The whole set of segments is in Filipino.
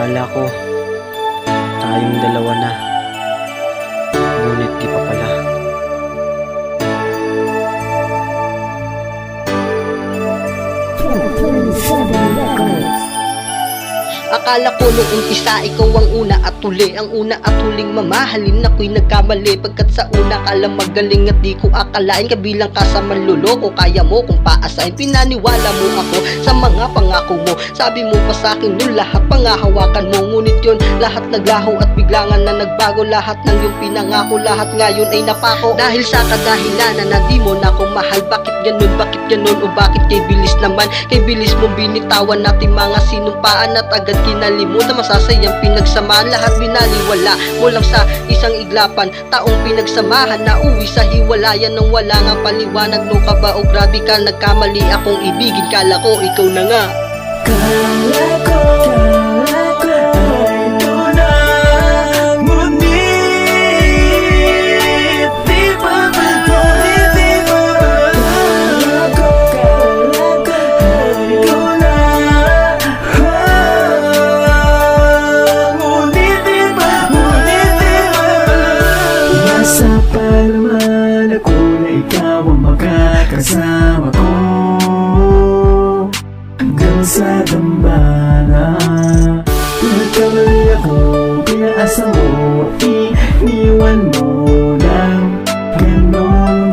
Akala ko tayong dalawa na, ngunit di pa pala. Akala ko nung umpisa ikaw ang una at huli, ang una at huling mamahalin. Ako'y nagkamali pagkat sa una kala magaling at di ko akalain kabilang ka sa manluloko. Kaya mo kung paasain, pinaniwala mo ako sa mga pangako mo. Sabi mo pa sa'kin nun lahat pangahawakan mo, ngunit yun lahat naglaho at biglangan na nagbago. Lahat ng yung pinangako, lahat ngayon ay napako. Dahil sa kadahilanan na di mo na ako mahal. Bakit ganun, bakit ganun, o bakit kay bilis naman? Kay bilis mong binitawan natin mga sinumpaan at agad kinalimutan masasayang pinagsamaan. Lahat binaliwala mo lang sa isang iglapan, taong pinagsamahan na uwi sa hiwalayan nang wala nga paliwanag. No ka ba o grabe ka, nagkamali akong ibigin, kala ko ikaw na nga. Kala ko ay tunay, ngunit di pa ba? Ngunit di pa ba? Kala ko ay tunay, ngunit di pa? Ngunit di pa ba? Umasa pa naman ako na ikaw ang makakasama ko hanggang sa dambana. Nagkamali ako, pinaasa mo, iniwan mo lang. Ganon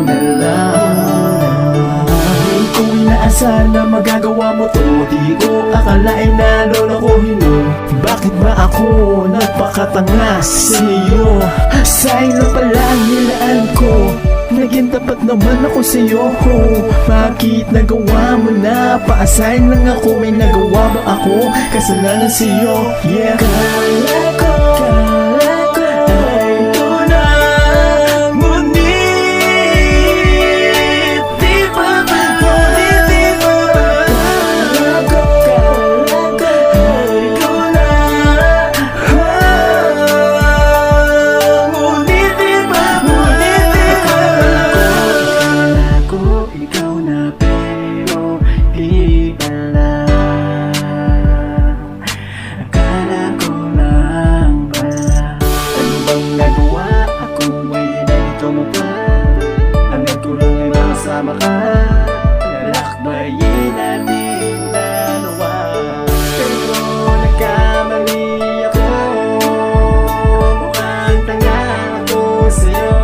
na lang. Di ko inaasahan na magagawa mo to. Di ko akalain na lolokohin mo. Bakit ba ako nagpakatanga sa iyo? Sayang na pala ang nilaan ko. Naging tapat naman ako sa'yo. Bakit nagawa mo na? Paasahin lang ako, may nagawa ba ako? Kasalanan sa'yo, yeah. Kala ko ay tunay, ngunit di pa ba? Ngunit di pa ba? Kala ko ay tunay, ngunit di pa? Ngunit di pa? Akala ko ikaw na pero di pala. Akala ko lang pala. Ano bang nagawa? Ako ay nalito mo pa. Hanggang ko lang ay makasama ka. Lalakbayin natin dalawa. Pero nagkamali ako. Mukhang tanga ako sa'yo.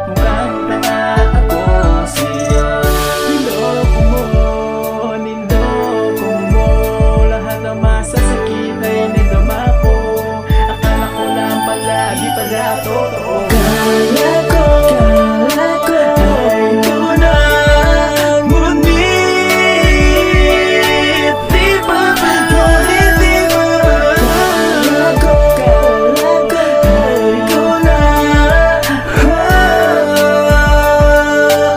Mukhang tanga ako sa'yo. Niloko mo. Lahat ng masasakit ay nagdama ko. Akala ko lang palagi pala totoo. Kala ko ay tunay, ngunit di pa ba? Ngunit di pa ba? Kala ko ay tunay,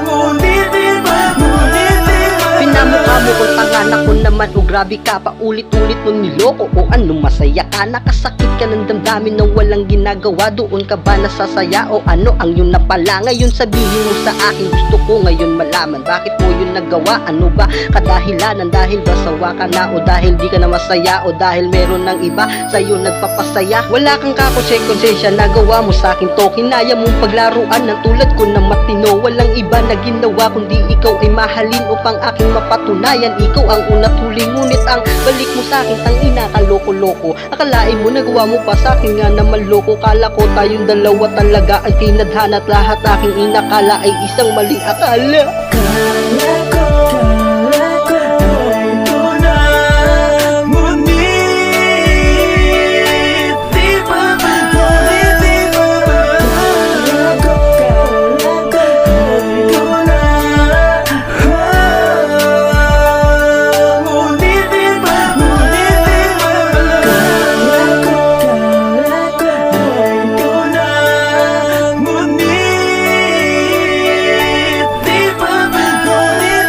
ngunit di pa? Ngunit di pa? Pinamukha mo kung panganak ko naman, o grabe ka, paulit-ulit mo niloko. O ano, masaya ka, nakasakit ka ng damdamin na walang ginagawa. Doon ka ba nasasaya o ano ang yun na pala? Ngayon sabihin mo sa akin, gusto ko ngayon malaman. Bakit mo yun nagawa? Ano ba kadahilanan? Dahil ba sawa ka na, o dahil di ka na masaya, o dahil meron ng iba sa'yo nagpapasaya? Wala kang kakonsensya, nagawa mo sa akin to. Kinaya mong paglaruan ng tulad ko na matino. Walang iba na ginawa kundi ikaw ay mahalin upang aking mapatunayan. Ikaw ang una't huli, ngunit ang balik mo sa akin tangina ka, loko-loko. Akalain mo nagawa mo pa sa akin nga naman loko. Kala ko tayong dalawa talaga ang tinadhana at lahat aking inakala ay isang maling akala. Kala ko ay tunay, ngunit di pa ba? Ngunit di pa ba? Kala ko ay tunay, ngunit di pa? Ngunit di pa ba? Kala ko ay tunay, ngunit di pa ba? Ngunit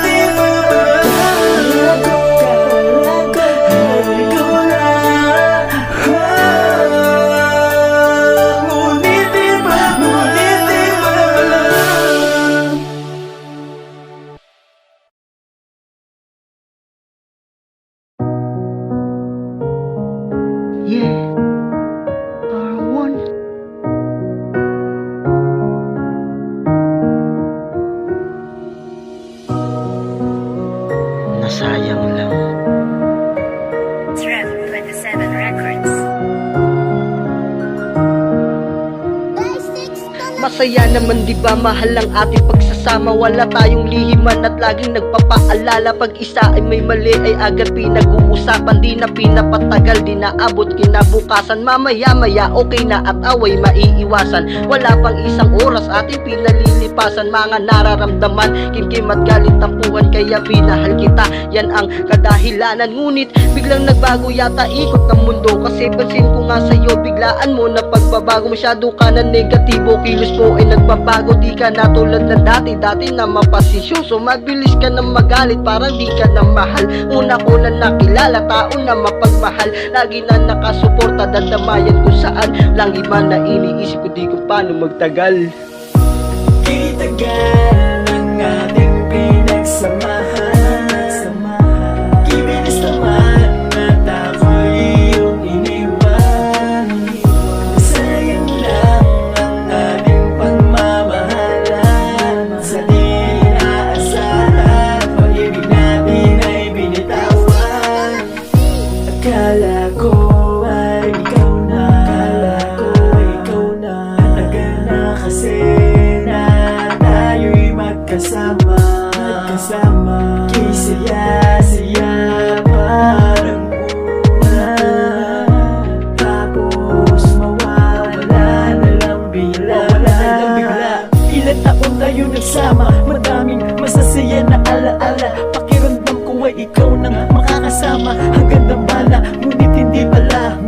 Masaya naman diba mahal ang ating pagsasama. Wala tayong lihiman at laging nagpapaalala. Pag isa ay may mali ay agad pinag-uusapan. Di na pinapatagal, di na abot kinabukasan. Mamaya-maya okay na at away maiiwasan. Wala pang isang oras ating pinalilipasan. Mga nararamdaman, kimkim at galit tampuhan. Kaya pinahal kita, yan ang kadahilanan. Ngunit biglang nagbago yata ikot ng mundo. Kasi pansin ko nga sa'yo, biglaan mo na pagbabago. Masyado ka na negatibo, kilos mo ay nagbabago. Di ka na tulad na dati na mapasisyoso. Mabilis ka na magalit, parang di ka na mahal. Una ko na nakilala, tao na mapagmahal. Lagi na nakasuporta, dadamayan kung saan. Lang iba na iniisip ko, di ko paano magtagal. Kitagal ng ating pinagsamahan. Kibilis naman at ako'y iyong iniwan. Sayang lang ang ating pagmamahalan. Sa di inaasahan, pag-ibig natin ay binitawan. Akala ko ay ikaw na, tagal na kasi na tayo'y magkasama. Kay saya-saya parang una, tapos mawawala na lang bigla. Ilan taon tayo nagsama, madaming masasaya na alaala. Pakiramdam ko ay ikaw nang makakasama hanggang dambala. Ngunit hindi pala,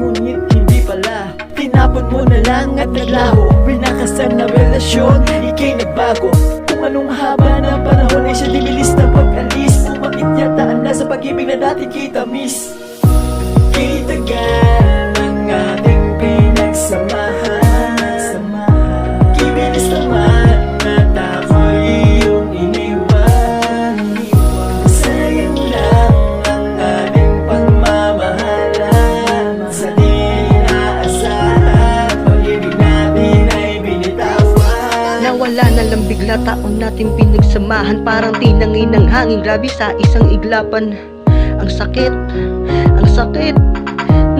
tinapon mo na lang at naglaho. Pinakasal na relasyon, ika'y nagbago. Kung anong haba ng panahon ay siya di bilis na pag-alis. Umakit yata ang nasa pag-ibig na dati kita miss. Kitagal ng ating pinagsamahan. Kibilis naman at ako'y iyong iniwan. Sayang lang ang ating pagmamahalan. Sa di inaasahan, pag-ibig natin ay binitawan. Nawala na lang bigla, taon natin pinagsamahan. Parang tinangin ng hangin, grabe sa isang iglapan. Ang sakit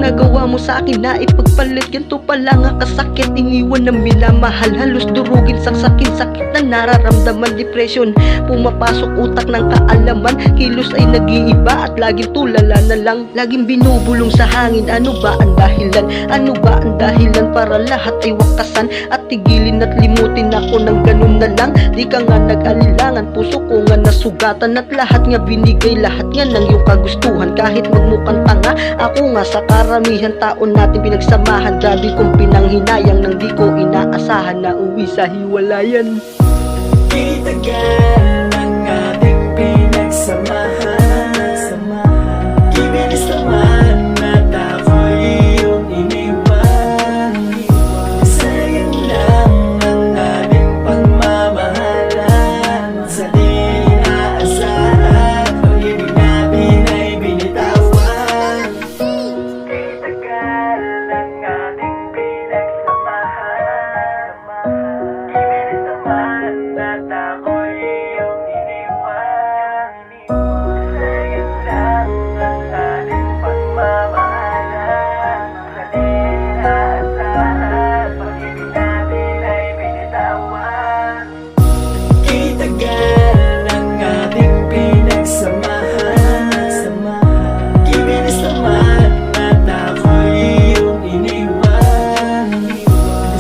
nagawa mo sa akin na ipagpalit. Ganito pala nga kasakit, iniwan ng minamahal. Halos durugin, saksakin, sakit na nararamdaman. Depression, pumapasok utak ng kaalaman. Kilos ay nag-iiba at laging tulala na lang. Laging binubulong sa hangin, ano ba ang dahilan? Ano ba ang dahilan para lahat ay wakasan? At tigilin at limutin ako ng ganun na lang. Di ka nga nag-alilangan, puso ko nga nasugatan. At lahat nga binigay, lahat nga ng iyong kagustuhan. Kahit magmukhang tanga, ako nga sa karamihan taon natin pinagsamahan. Grabe kong pinanghinayang nang di ko inaasahan na uwi sa hiwalayan. Kitagal ng ating pinagsamahan. Kibilis naman at ako'y iyong iniwan. Sayang lang ang ating pagmamahalan. Sa di inaasahan, pag-ibig natin ay binitawan. Kitagal ng ating pinagsamahan. Kibilis naman at ako'y iyong iniwan. Sayang lang ang ating pagmamahalan. Sa di inaasahan, pag-ibig natin ay binitawan. Kitagal ng ating pinagsamahan. Kibilis naman at ako'y iyong iniwan.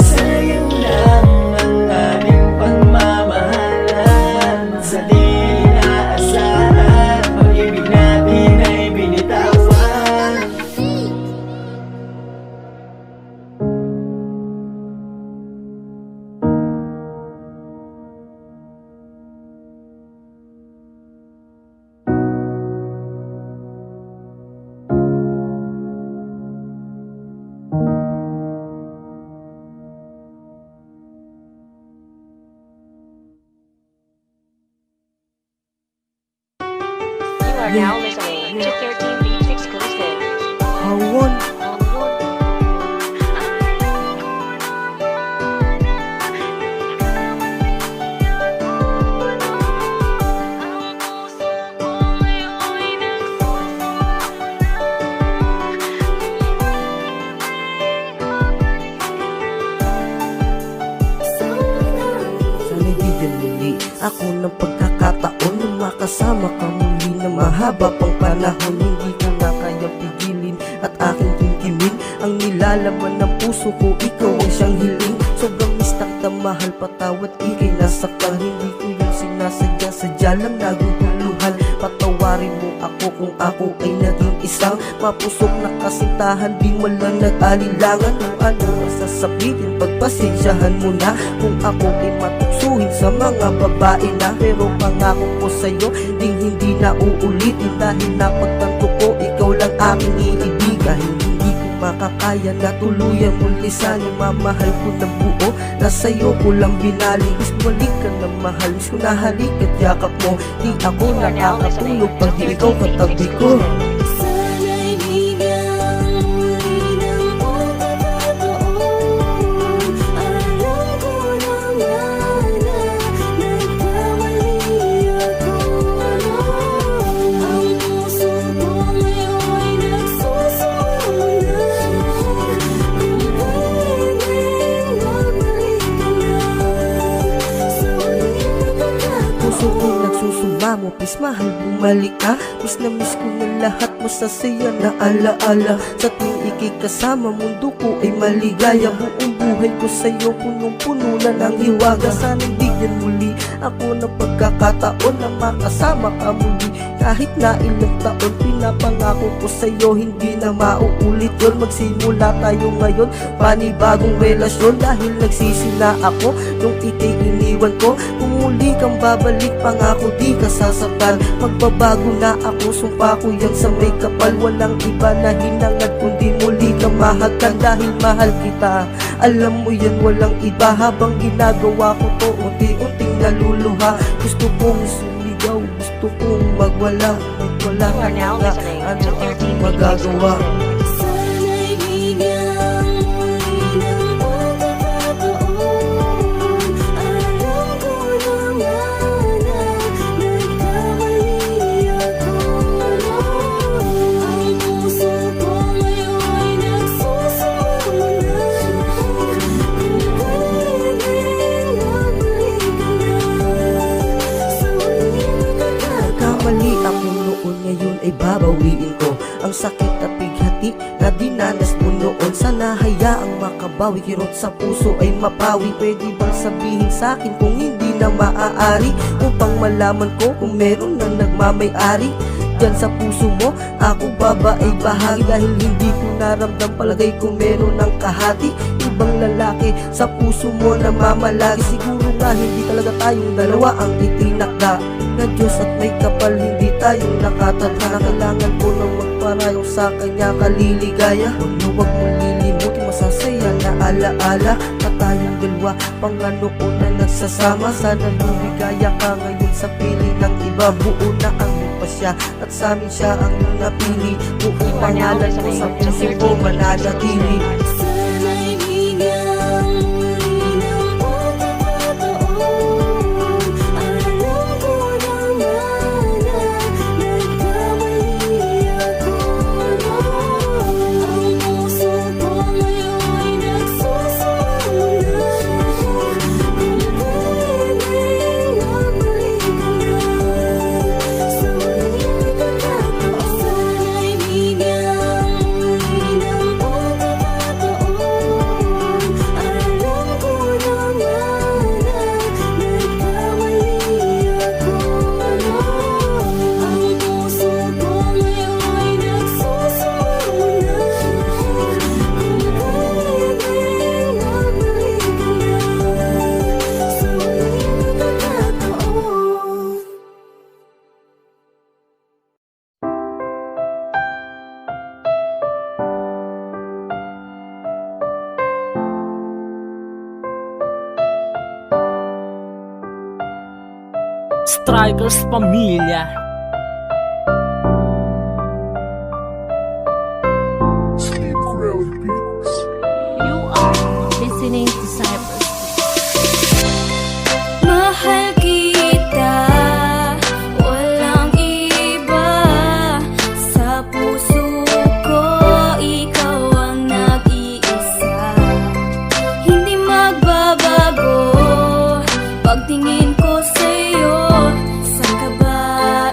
Sayang lang ang ating pagmamahalan. Sa di inaasahan, pag-ibig natin ay binitawan. You are now listening to 13 Beats exclusive. Hawon. Someone bigyan muli ako ng pagkakataon na makasama ka muli na mahaba pang panahon. Hindi ko na kaya pigilin at aking kimkimin ang nilalaman ng puso ko, ikaw ang siyang hiling. Sobrang mistakta, mahal, patawad, ikay nasaktan. Hindi ko yun sinasadya, sadya lang naguguluhan. Patawarin mo ako kung ako ay naging isang mapusok na kasintahan. Di mo lang nag-alilangan kung ano ang sasabihin, pagpasensyahan mo na kung ako ay matuksuhin sa mga babae na. Pero pangako ko sa'yo, hindi na uulitin. Dahil napagtanto ko, ikaw lang aking iibigan. Hindi ko makakaya na tuluyan mong lisanin. Mamahal ko na buo, na sa'yo ko lang binali. Gusto balik ka na mahal, gusto na halik at yakap mo. Di ako You are now nakakatulog listening pag to di ikaw 13 katabi Mix ko. Sana'y bigyan muli ng pagkakataon. Alam ko naman na nagkamali ako. Ang puso ko ngayon'y nagsusulat. Kung pwedeng magbalik ka na sa huling pagkakataon. Puso ko nagsusumamo, please mahal, bumalik ka. Miss na miss ko na lahat masasaya na alaala. Sa tuwing ikay kasama, mundo ko ay maligaya. Buong buhay ko sa'yo, punong-puno na ng hiwaga. Sana'y bigyan muli ako ng pagkakataon na makasama ka muli. Kahit na ilang taon, pinapangako ko sa'yo, hindi na mauulit yun. Magsimula tayo ngayon, panibagong relasyon. Dahil nagsisi na ako nung ikay iniwan ko. Kung muli kang babalik, pangako di ka sasaktan. Magbabago na ako, sumpa ko yan sa may kapal. Walang iba na hinangad kundi muli kang mahagkan. Dahil mahal kita, alam mo yan, walang iba. Habang ginagawa ko to, unti-unting naluluha. Gusto kong sumigaw, gusto kong magwala. Wala You ka are now na nga, listening ano to ang 13 Mix magagawa? Sana'y bigyan muli ng pagkakataon. Alam ko naman na nagkamali ako. Ang puso ko ngayon'y nagsusulat. Kung pwedeng magbalik ka na sa huling pagkakataon. Kamali ako noon, ngayon ay babawiin ko ang sakit at bighati na dinanas mo noon. Sana hayaang makabawi, kirot sa puso ay mapawi. Pwede bang sabihin sa'kin kung hindi na maaari, upang malaman ko kung meron na nagmamay-ari dyan sa puso mo? Ako ba ay bahagi? Dahil hindi ko naramdam, palagay ko meron ng kahati. Ibang lalaki sa puso mo na mamalagi. Siguro nga hindi talaga tayong dalawa ang itinakda na Diyos at may kapal, hindi tayo nakatadhana. Kailangan ko nang magparayong sa kanya kaliligaya. Ano, wag mong lilimutin, masasaya na alaala na tayong dalawa, panganoon na nagsasama. Sana lumigaya ka ngayon sa piling ng iba. Buo na ang pasya at sa amin siya ang napili. Buong pangalan mo sa puso ko mananatili. Sana'y bigyan muli ng pagkakataon. Alam ko naman na nagkamali ako. Ang puso ko ngayon'y nagsusulat. Kung pwedeng magbalik ka na sa huling pagkakataon. Sana'y bigyan muli ng pagkakataon. Alam ko naman na nagkamali ako. Ang puso ko ngayon'y nagsusulat. Kung pwedeng magbalik ka na sa huling pagkakataon. Strikers Pamilya. You are listening to Cypress. Mahal kita, walang iba. Sa puso ko, ikaw ang nag-iisa. Hindi magbabago pagtingin ko sa'yo sa kabaitan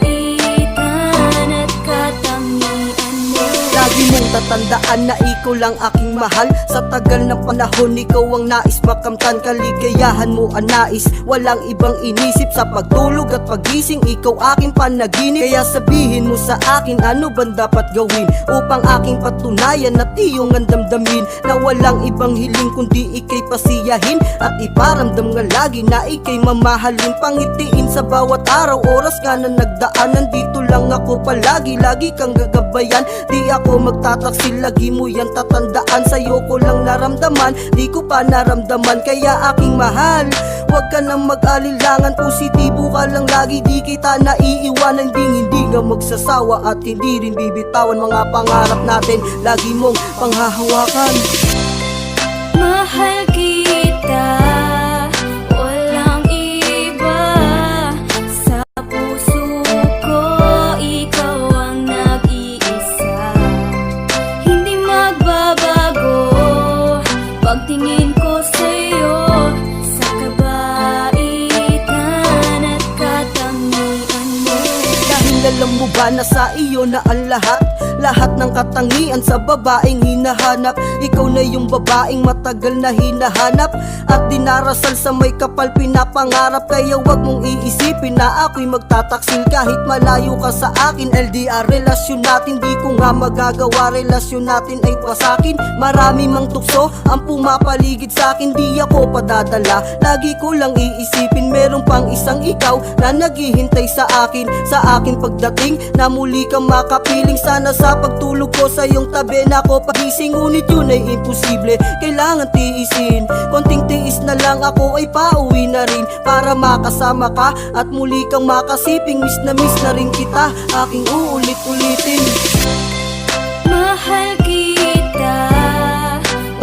at katangian mo. Lagi mong tatandaan na ikaw lang aking mahal. Sa tagal ng panahon, ikaw ang nais makamtan. Kaligayahan mo ang nais, walang ibang inisip. Sa pagtulog at pagising, ikaw aking panaginip. Kaya sabihin mo sa akin, ano bang dapat gawin upang aking patunayan at iyong ang damdamin na walang ibang hiling kundi ikay pasiyahin at iparamdam nga lagi na ikay mamahalin. Pangitiin sa bawat araw, oras ka na nagdaan. Nandito lang ako palagi, lagi kang gagabayan. Di ako magtataksil, lagi mo yan tatandaan. Sa'yo ko lang naramdaman, di ko pa naramdaman. Kaya aking mahal, huwag ka nang mag-alilangan. Positibo ka lang lagi, di kita naiiwanan. Hindi nga magsasawa at hindi rin bibitawan. Mga pangarap natin, lagi mong panghahawakan. Mahal kita, walang iba. Sa puso ko, ikaw ang nag-iisa. Hindi magbabago pagtingin ko sa'yo sa kabaitan at katangian mo. Dahil alam mo ba na sa iyo na ang lahat ng katangian sa babaeng hinahanap. Ikaw na yung babaeng matagal na hinahanap at dinarasal sa may kapal pinapangarap. Kaya wag mong iisipin na ako'y magtataksil kahit malayo ka sa akin. LDR relasyon natin, di ko nga magagawa. Relasyon natin ay pasakin. Marami mang tukso ang pumapaligid sa akin, di ako padadala. Lagi ko lang iisipin, meron pang isang ikaw na naghihintay sa akin. Sa akin pagdating na muli kang makapiling. Sana sa pagtulog ko sa iyong tabi na ako pagising, ngunit yun ay imposible. Kailangan tiisin, konting tiis na lang, ako ay pauwi na rin para makasama ka at muli kang makasiping. Miss na rin kita, aking uulit-ulitin. Mahal kita,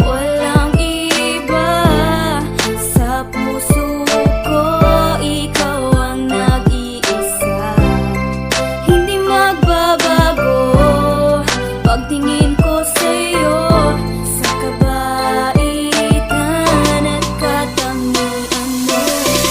walang iba. Sa puso ko, ikaw ang nag-iisa. Hindi magbabago pagtingin ko sa'yo sa kabaitan at katangian mo.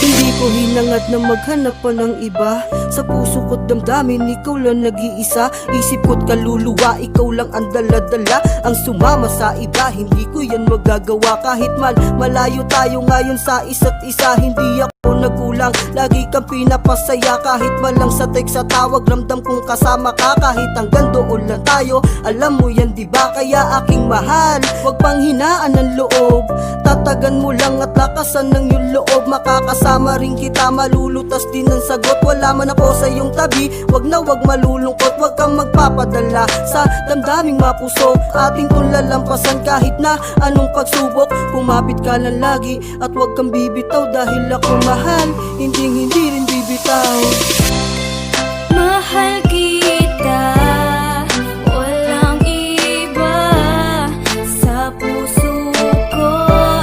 Hindi ko hinangad na maghanap pa ng iba. Sa puso ko't damdamin, ikaw lang nag-iisa. Isip ko't kaluluwa, ikaw lang ang dala-dala. Ang sumama sa iba, hindi ko yan magagawa. Kahit man malayo tayo ngayon sa isa't isa, hindi ako nagkulang. Lagi kang pinapasaya kahit man lang sa text sa tawag. Ramdam kong kasama ka kahit hanggang doon lang tayo. Alam mo yan diba? Kaya aking mahal, wag pang hinaan ng loob. Tatagan mo lang at lakasan ng iyong loob. Makakasama rin kita, malulutas din ang sagot. Wala man ako sa iyong tabi, wag na wag malulungkot. Wag kang magpapadala sa damdaming mapuso. Ating kong lalampasan kahit na anong pagsubok. Kumapit ka lang lagi at wag kang bibitaw. Dahil ako mahal, hindi rin bibitaw. Mahal kita, walang iba. Sa puso ko,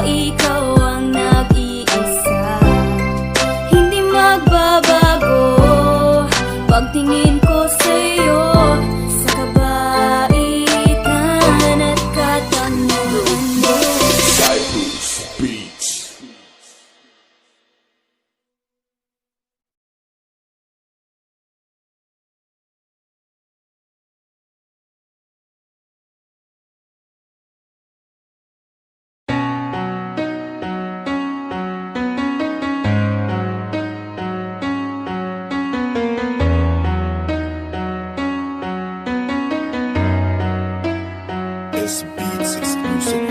ikaw ang nag-iisa. Hindi magbabago pagtingin ko sa'yo sa kabaitan at katangian mo. Beats exclusive.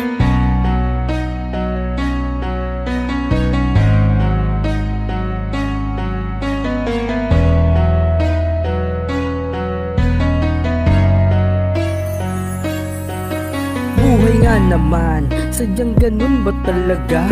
Buhay nga naman, sadyang ganun ba talaga?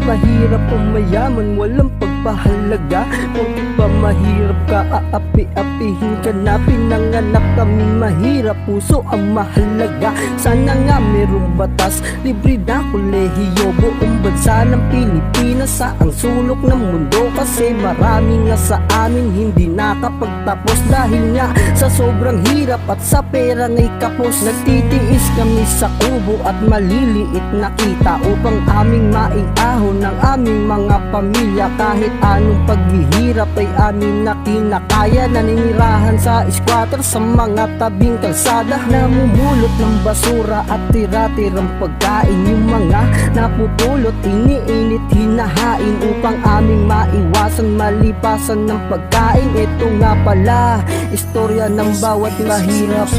Mahirap ang mayaman, walang pagpahalaga. Bakit pa mahirap ka, aapi-apihin ka na. Pinanganak kami mahirap, puso ang mahalaga. Sana nga merong batas, libre na kolehiyo. Buong bansa ng Pilipinas sa ang sulok ng mundo. Kasi marami nga sa amin hindi nakapagtapos. Dahil nga sa sobrang hirap at sa pera nga'y kapos. Nagtitiis kami sa kubo at maliliit na kita upang aming maiahon ng aming mga pamilya. Kahit anong paghihirap ay amin na kinakaya. Naninirahan sa squatter sa mga tabing kalsada, namumulot ng basura at tira-tirang pagkain. Yung mga napupulot, iniinit, hinahain upang aming maiwasan malipasan ng pagkain. Ito nga pala, istorya ng bawat mahirap.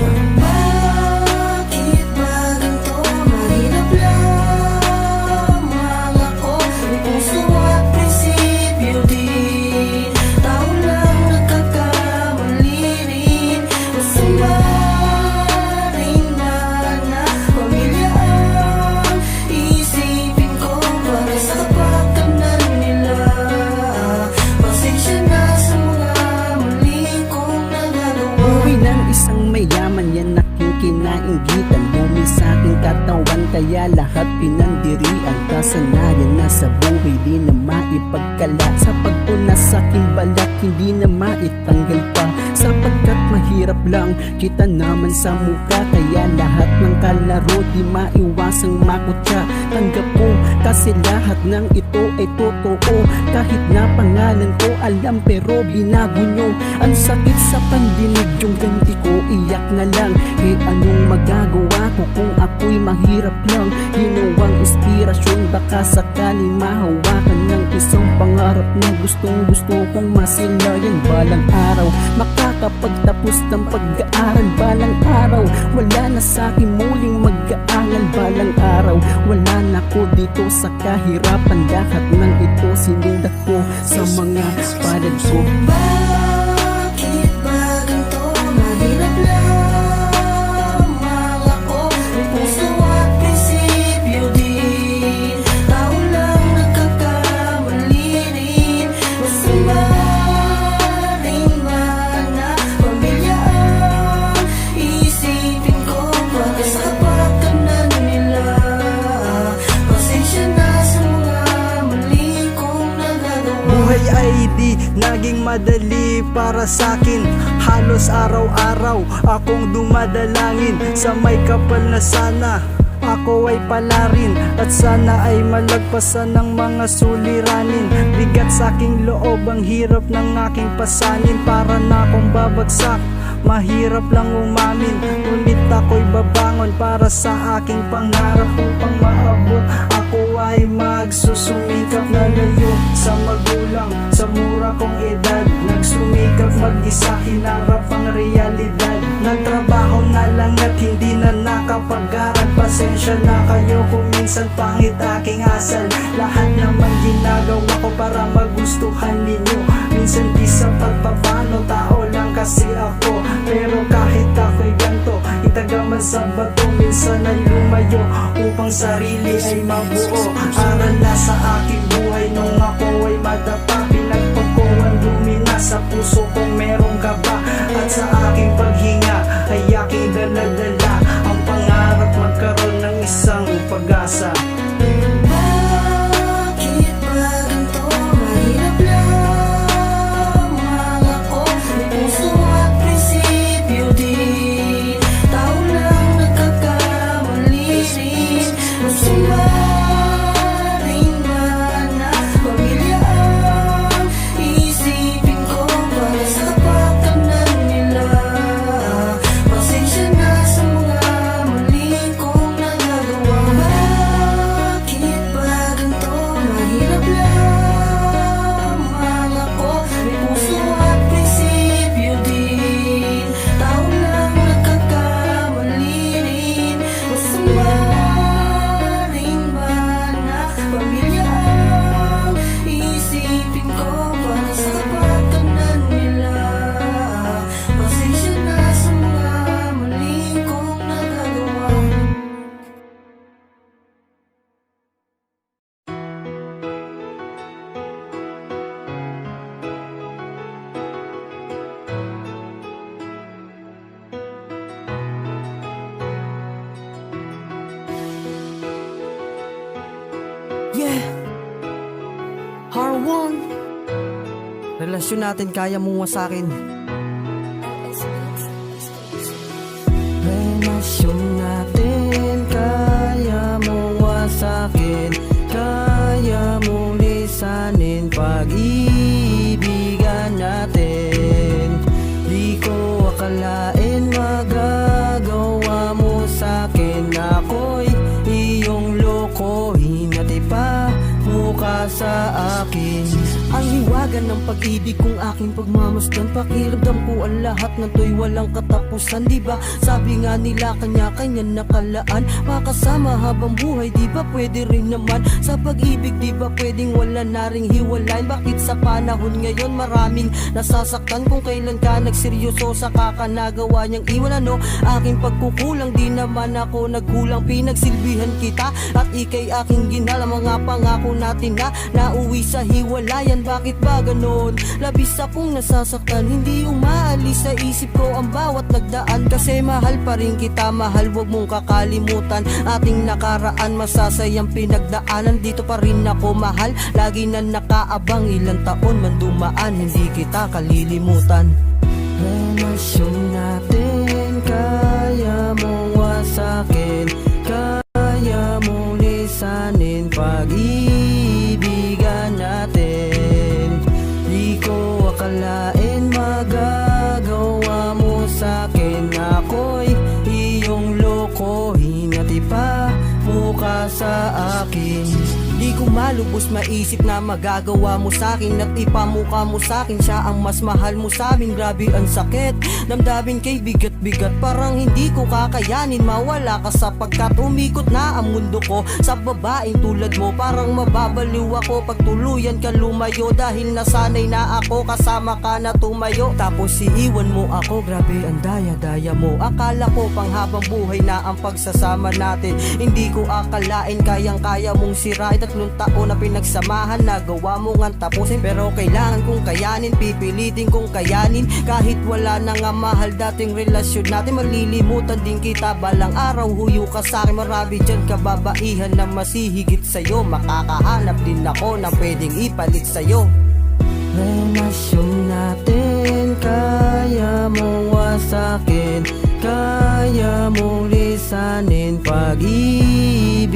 Bakit ba ganito? Mahirap lamang ako. May puso at prinsipyo din. Tao lang nagkakamali rin. Masama rin man na pamilya ang isipin ko. Para sa kapakanan nila, pasensya na sa mga mali kong nagagawa. Buhay ng isang mayaman, yan aking kinainggitan. Bumi sa aking katawan, kaya lahat pinandirian. Kasanayan na sa buhay, di na maipagkala. Sa pagpuna sa aking balat, hindi na maitanggal pa. Sapagkat mahirap lang kita naman sa mukha. Kaya lahat ng kalaro di maiwasang makutya. Tanggap ko kasi lahat ng ito ay totoo. Kahit na pangalan ko alam pero binago nyo. Ang sakit sa pandinig, yung ganti ko iyak na lang. Eh anong magagawa ko kung ako'y mahirap lang? Ginawang inspirasyon, baka sakaling mahawakan ng isang pangarap na gustong gusto kong masilayan. Balang araw makakapagtapos ng pag-aaral. Balang araw wala na sa akin muling mag-aaral. Balang araw wala na ko dito sa kahirapan. Lahat ng ito sinundat ko sa mga palad ko. Bakit ba ganito? Mahirap lamang ako. May puso at prinsipyo din. Tao lang nagkakamali rin. Masama rin man na pamilya ang isipin ko. Para sa kapakanan nila, pasensya na sa mga mali kong nagagawa. Buhay ay di naging madali para sa'kin. Halos araw-araw akong dumadalangin sa may kapal na sana ako ay palarin. At sana ay malagpasan ng mga suliranin. Bigat sa aking loob, ang hirap ng aking pasanin. Para na akong babagsak, mahirap lang umamin. Ngunit ako'y babangon para sa aking pangarap. Upang maabot, ako ay magsusumikap na layo sa magulang. Sa mura kong edad, nagsumikap mag-isa, hinarap ang realidad. Nagtrabaho na lang at hindi na nakapag-aral. Pasensya na kayo kung minsan pangit aking asal. Lahat naman ginagawa ko para magustuhan ninyo. Minsan di sapat pa paano, tao lang kasi ako. Pero kahit ako'y ganto, itagaman sa bato. Minsan ay lumayo upang sarili ay mabuo. Aral na sa aking buhay nung ako ay madapa. Pinagpag ko ang lumina sa puso kong merong kaba. At sa aking paghinga ay aking daladala ang pangarap magkaroon ng isang pag-asa. Bakit ba ganito? Mahirap lamang ako. May puso at prinsipyo din. Tao lang nagkakamali rin. Masama rin man na pamilya ang Relasyon natin, kaya mo sa akin. Relasyon natin, kaya mo sa akin. Kaya mo lisanin pag-ibigan natin. Di ko akalain magagawa mo sa akin. Ako'y iyong lokohin at ipamuka sa akin. Ang hiwagan ng pag-ibig kong aking pagmamasdan. Pakiramdam ko ang lahat ng to'y walang katapusan, diba? Sabi nga nila kanya-kanya nakalaan, makasama habang buhay, diba? Pwede rin naman sa pag-ibig, diba? Pwedeng wala na ring hiwalay. Bakit sa panahon ngayon maraming nasasaktan? Kung kailan ka nagseryoso sa kakanagawa niyang iwan, ano? Aking pagkukulang, di naman ako nagkulang. Pinagsilbihan kita at ikay aking ginala. Mga pangako natin na nauwi sa hiwalayan. Bakit ba ganon? Labis akong nasasaktan, hindi umaalis sa isip ko ang bawat nagdaan. Kasi mahal pa rin kita, mahal, wag mong kakalimutan ating nakaraan, masasayang pinagdaanan. Dito pa rin ako mahal, lagi na nakaabang. Ilang taon man dumaan, hindi kita kalilimutan. Relasyon natin, kaya mo sa akin. Kaya mo lisanin pag-ibigan natin. Di ko akalain magagawa mo sa akin. Ako'y iyong lokohin at ipamuka sa akin. Di ko malubos maisip na magagawa mo sa akin at ipamuka mo sa akin. Siya ang mas mahal mo sa amin. Grabe ang sakit, damdamin kay bigat-bigat. Parang hindi ko kakayanin mawala ka, sapagkat umikot na ang mundo ko sa babaeng tulad mo. Parang mababaliw ako pag tuluyan ka lumayo. Dahil nasanay na ako kasama ka na tumayo, tapos iiwan mo ako. Grabe ang daya-daya mo. Akala ko pang habang buhay na ang pagsasama natin. Hindi ko akalain kayang-kaya mong sirain. 3 taon na pinagsamahan, nagawa mo ngang tapusin. Pero kailangan kong kayanin, pipilitin kong kayanin. Kahit wala na nga mahal dating relasyon natin, malilimutan din kita balang araw. Huyo ka sa'kin, marami dyan kababaihan na masihigit sa'yo. Makakahanap din ako na pwedeng ipalit sa'yo. Relasyon natin, kaya mo sa'kin. Kaya mo lisanin pag-ibigan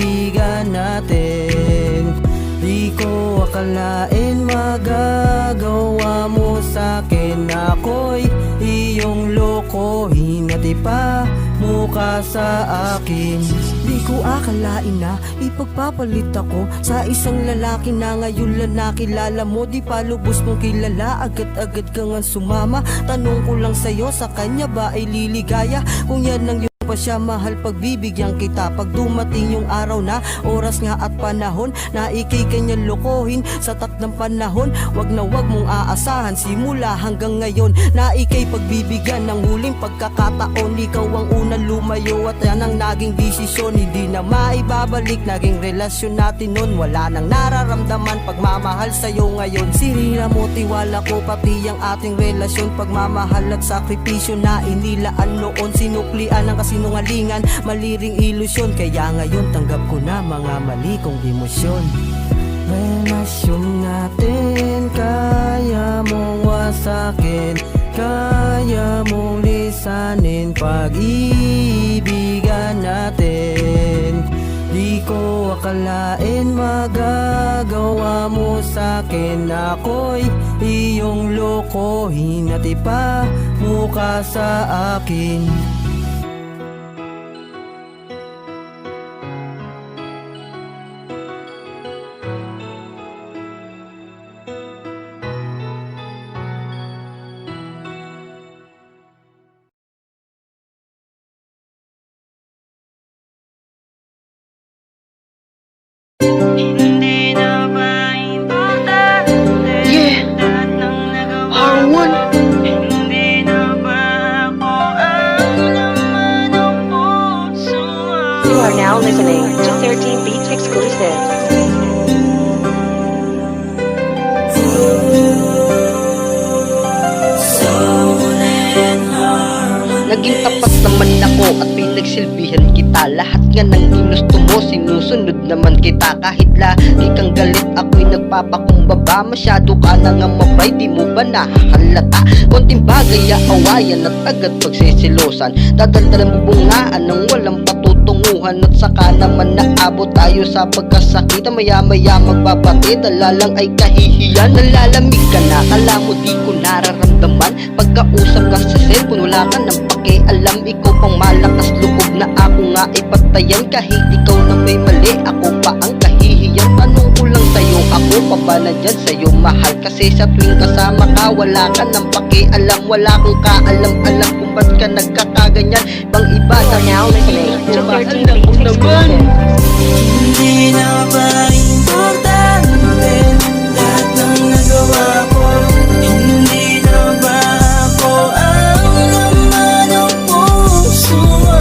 natin. Di ko akalain magagawa mo sa'kin. Ako'y iyong lokohin at ipamuka sa akin. Di ko akalain na ipagpapalit ako sa isang lalaki na ngayon lang nakilala mo. Di pa lubos mong kilala, agad-agad ka nga sumama. Tanong ko lang sa'yo, sa kanya ba ay liligaya? Kung yan ang pa siya mahal, pagbibigyan kita. Pag dumating yung araw na oras nga at panahon na ikay kanyang lokohin sa takdang panahon, wag na wag mong aasahan simula hanggang ngayon na ikay pagbibigyan ng huling pagkakataon. Ikaw ang unang lumayo at yan ang naging desisyon. Hindi na maibabalik naging relasyon natin nun. Wala nang nararamdaman pagmamahal sa'yo ngayon. Sinira mo tiwala ko, pati ang ating relasyon. Pagmamahal at sakripisyo na inilaan noon, sinuklian ng sinungalingan, mali ring ilusyon. Kaya ngayon tanggap ko na mga mali kong emosyon. Relasyon natin, kaya mo sa'kin. Kaya mo lisanin pag-ibigan natin. Di ko akalain magagawa mo sa'kin. Ako'y iyong lokohin at ipamuka sa akin. Hindi na ba importante lahat ng nagawa mo? Hindi na ba ako ang Naging tapat naman ako at pinagsilbihan kita. Lahat nga ng ginusto mo, sinusunod naman kita. Kahit lagi kang galit, ako'y nagpapakumbaba. Masyado ka na nga mapray, di mo ba nakakalata? Konting bagay aawayan at agad pagsisilosan. Dadaldalan mo bungaan ng walang patutunguhan. At saka naman naabot tayo sa pagkasakita. Maya-maya magbabatid, alalang ay kahihiyan. Nalalamig ka na, kala mo di ko nararamdaman. Pagkausap ka sa cellphone, wala ka ng pakialam. Ikaw pang malakas loob na ako nga ipatayan. Kahit ikaw na may mali, ako pa ang kahihiyan. Tanong ko lang sa'yo, ako pa ba na dyan sa'yo mahal? Kasi sa tuwing kasama ka, wala ka ng pakialam. Wala kang kaalam-alam kung ba't ka nagkakaganyan. Bang iba na Now listening to 13 ako Beats naman. exclusive. Hindi na ba importante lahat ng nagawa ko? Hindi na ba ako ang laman ng puso mo?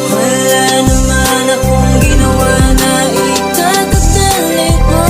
Wala naman akong ginawa na ikakagalit mo.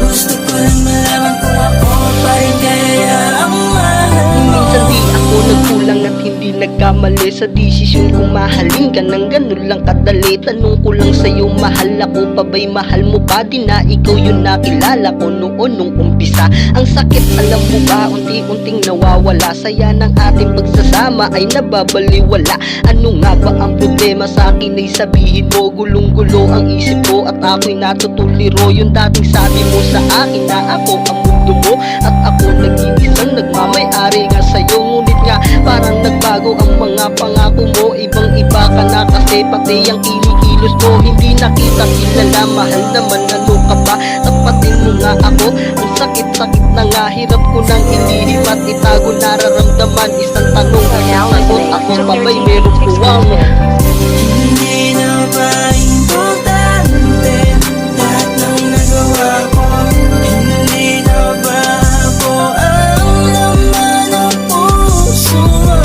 Gusto ko lang malaman kung ako pa rin kaya ang mahal mo. Minsan di ako nagkulang at hindi nagkamali sa desisyon kong mahalin ka ng ganun lang kadali. Tanong ko lang sa'yo, mahal ako pa ba'y mahal mo pa? Di na ikaw yun nakilala ko noon nung umpisa. Ang sakit alam mo ba, unti-unting nawawala. Saya ng ating pagsasama ay nababaliwala. Ano nga ba ang problema sa akin ay sabihin mo? Gulong-gulo ang isip ko at ako'y natutuliro. Yung dating sabi mo sa akin na ako ang mundo mo at ako nag-iisang nagmamay-ari nga sa'yo. Ngunit nga parang nagbago ang mga pangako mo. Ibang iba ka na kasi pati ang kinikilos mo hindi nakita kilala. Mahal naman, ano ka ba? Tapatin mo nga ako. Ang sakit-sakit na nga, hirap ko nang ilihim at itago nararamdaman. Isang tanong at Now sagot, listening ako to pa ba'y 13 meron Beats puwang? exclusive. Hindi na ba importante lahat ng nagawa ko? Hindi na ba ako ang laman ng puso mo?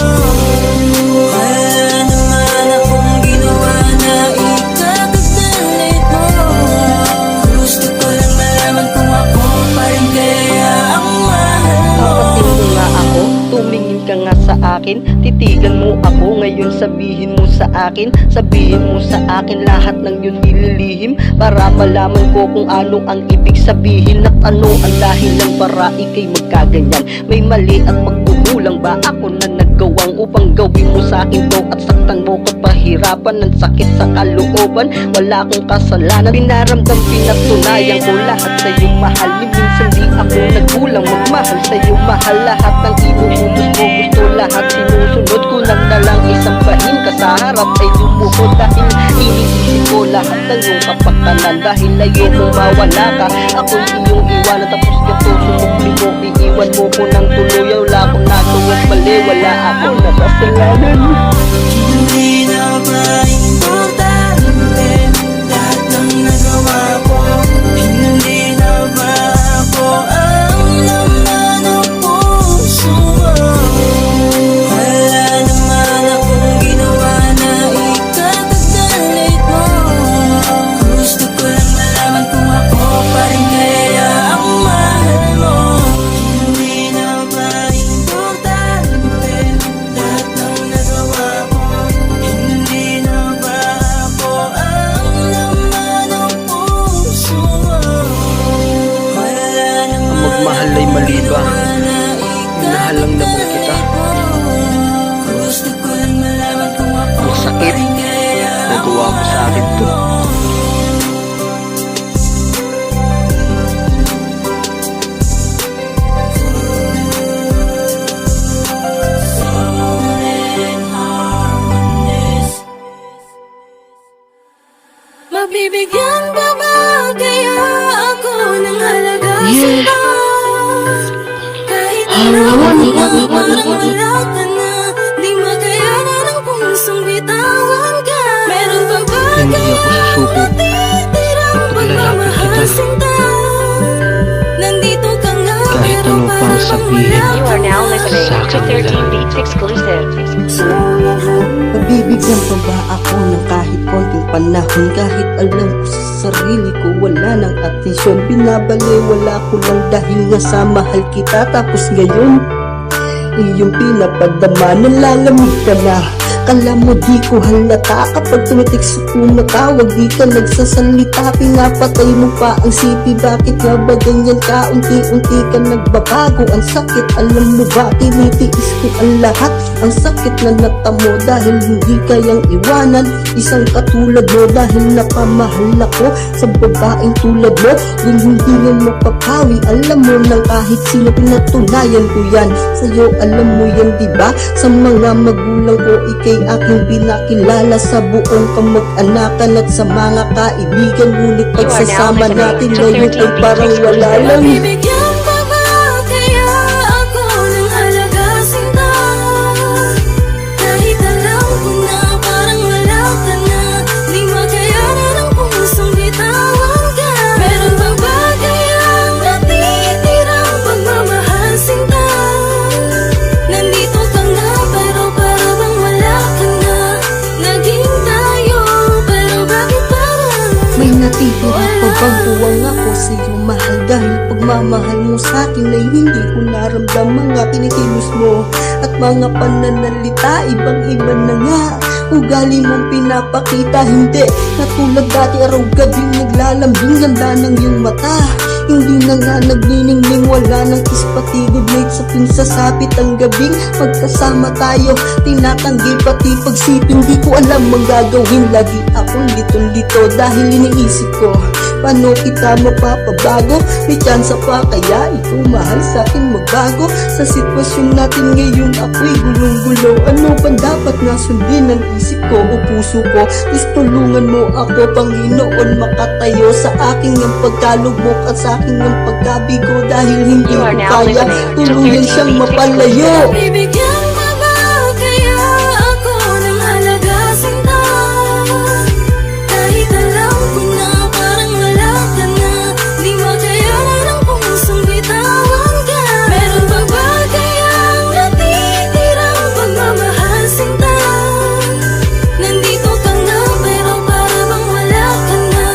Wala naman akong ginawa na ikakagalit mo. Gusto ko lang malaman kung ako pa rin kaya ang mahal mo. Tapatin mo nga ako, tumingin ka nga sa akin. Titigan mo ako, ngayon sabihin mo sa akin. Sabihin mo sa akin lahat ng yun nililihim. Para malaman ko kung ano ang ibig sabihin. At ano ang dahilan para ikay magkaganyan. May mali at magkukulang ba ako na naggawang upang gawin mo sa akin to? At saktan mo ko't pahirapan ng sakit sa kalooban. Wala akong kasalanan, pinaramdam, pinatunayan ko lahat sa'yo mahal. Ni minsan di ako nagkulang magmahal sa'yo mahal. Lahat ng inuutos mo gusto lahat sinusunod ko lang na lang isang bahin ka sa harap ay lumuhod. Dahil iniisip ko lahat ng iyong kapakanan. Dahil ayoko mawala ka, ako'y iyong iwanan. Tapos gato sumukli mo, iiwan mo ko ng tuluyaw. Wala akong nagawang mali, wala akong nakasalanan. Hindi na ba importante lahat ng nagawa ko? Hindi na ba ako ang laman ng puso mo? Wala naman akong ginawa na ikakagalit mo. Gusto ko lang malaman kung ako pa rin kaya ang mahal mo. Hindi na ba importante lahat ng nagawa ko? Hindi na ba ako ang laman ng puso mo? Wala naman Magmahal ay mali ba? Minahal lang naman kita. gusto ko lang malaman kung ako Ang sakit, pa rin kaya nagawa mo sa akin to. Mabibigyan ka ba kaya ako ng halaga sa'yo? Kahit alam mo parang wala ka na, di makayanan ang pusong bitawan ka. Meron pa ba Hindi ako susuko. natitirang Paglalapit pagmamahal kita. sinta? Nandito ka nga Kahit pero ano pang parang sabihin. wala You are now listening Sa to akin 13 Beats exclusive. Pagbibigyan pa ba ako ng kahit konting panahon? Kahit alam ko sa sarili ko wala ng atensyon. Binabaliwala ko lang dahil nga sa mahal kita. Tapos ngayon iyong pinapadama, nalalamig ka na. Kala mo di ko halata kapag tumitik sa tumatawag, di ka nagsasalita, pinapatay mo pa ang sipi. Bakit nga ba ganyan ka? Unti-unti ka nagbabago, ang sakit, alam mo ba? Tinitiis ko ang lahat, ang sakit na natamo dahil hindi kayang iwanan isang katulad mo, dahil napamahal ako sa babaeng tulad mo. Yung hindi mo mapapawi, alam mo nang kahit sino, pinatunayan ko yan sa'yo, alam mo yan diba? Sa mga magulang ko, ikay aking binakilala sa buong kamag-anakan at sa mga kaibigan, ngunit You are now pagsasama listening natin to ngayon 13 ay parang Beats wala exclusive. lang. Bibigyan pa ba kaya ako ng halaga sinta? Kahit alam ko na parang wala ka na, di makayanan ang pusong bitawan ka. Meron bang bagay ang natitirang pagmamahal sinta? Nandito ka na pero para bang wala ka na. Naging tayo pero bakit parang May natitira pa bang buwang ako sa'yo, mahal? Dahil pagmamahal mo sa'kin ay hindi ko naramdam mga kinikilos mo at mga pananalita, ibang-iba na nga. Ugali mong pinapakita, hindi na tulad dati, araw-gabing naglalambing, ganda ng iyong mata. Hindi na nga nagniningning, wala nang kispati, good night sa pinsasapit ang gabing magkasama tayo, tinatanggi pati pagsipin. Di ko alam ang gagawin, lagi akong litong-lito dahil iniisip ko paano kita mapapabago. May tsansa pa kaya ikaw mahal sa'kin magbago? Sa sitwasyon natin ngayon ako'y gulong-gulo, ano ba dapat nga sundin ang isip ko o puso ko? Is tulungan mo ako Panginoon, makatayo sa aking ang pagkalugmok at sa aking ang pagkabigo, dahil hindi You ko are now kaya listening to tuluyan 13 siyang Beats mapalayo. bibigyan pa ba kaya ako ng halaga sinta? Kahit alam ko na parang wala ka na, di makayanan ang pusong bitawan ka. Meron bang bagay ang natitirang pagmamahal sinta? Nandito ka na pero para bang wala ka na.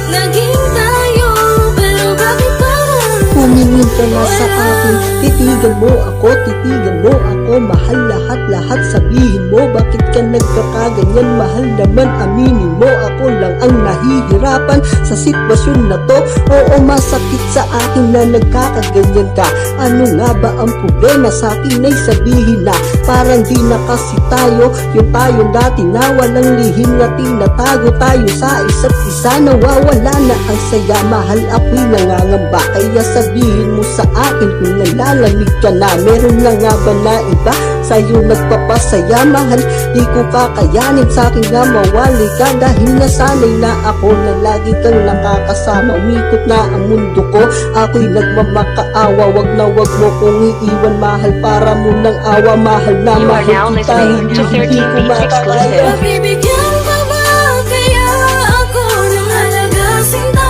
Naging tayo pero bakit parang Tumingin ka na sa akin, titigan mo ako, titigan mo ako, mahal lahat-lahat sabihin mo. Bakit ka nagkakaganyan, mahal naman aminin mo, ako lang ang nahihirapan sa sitwasyon na to. Oo, masakit sa akin na nagkakaganyan ka. Ano nga ba ang problema sa akin ay sabihin na, parang di na kasi tayo yung tayo dati na walang lihim na tinatago tayo sa isa't isa. Nawawala na ang saya, mahal ako'y nangangamba, kaya sabihin mo sa akin kung nalalamig ka na. Meron na nga ba na iba sa'yo nagpapasaya, mahal? Di ko kakayanin sa'kin na mawali ka, dahil nasanay na ako na lagi kang nakakasama. Umikot na ang mundo ko, ako'y nagmamakaawa, wag na wag mo kong iiwan, mahal, para mo ng awa, mahal na You are mahal now kita, listening hindi to 13 ko Beats makakaya. exclusive. bibigyan pa ba kaya ako ng halaga sinta?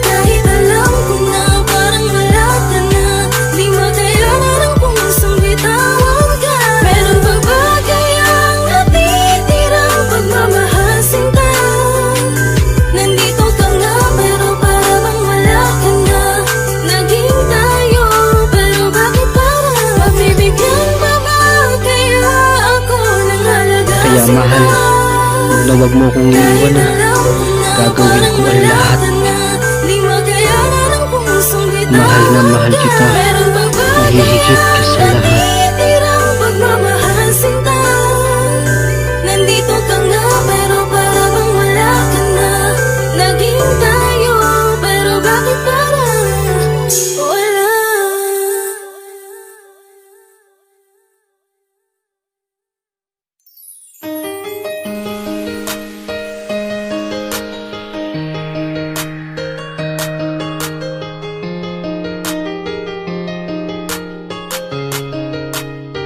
Kahit alam ko na parang wala ka na, di makayanan ang pusong bitawan ka. Meron bang bagay ang natitirang pagmamahal sinta? Nandito ka nga pero para bang wala ka na. Naging tayo pero bakit parang pagbibigyan pa ba kaya ako ng halaga Kaya sinta? mahal, huwag na wag mo kong iiwan na. Gagawin ko ang lahat. Mahal na mahal kita, mahihigit ka sa lahat. Nandito ka nga pero para bang wala ka na. Naging tayo pero bakit parang wala?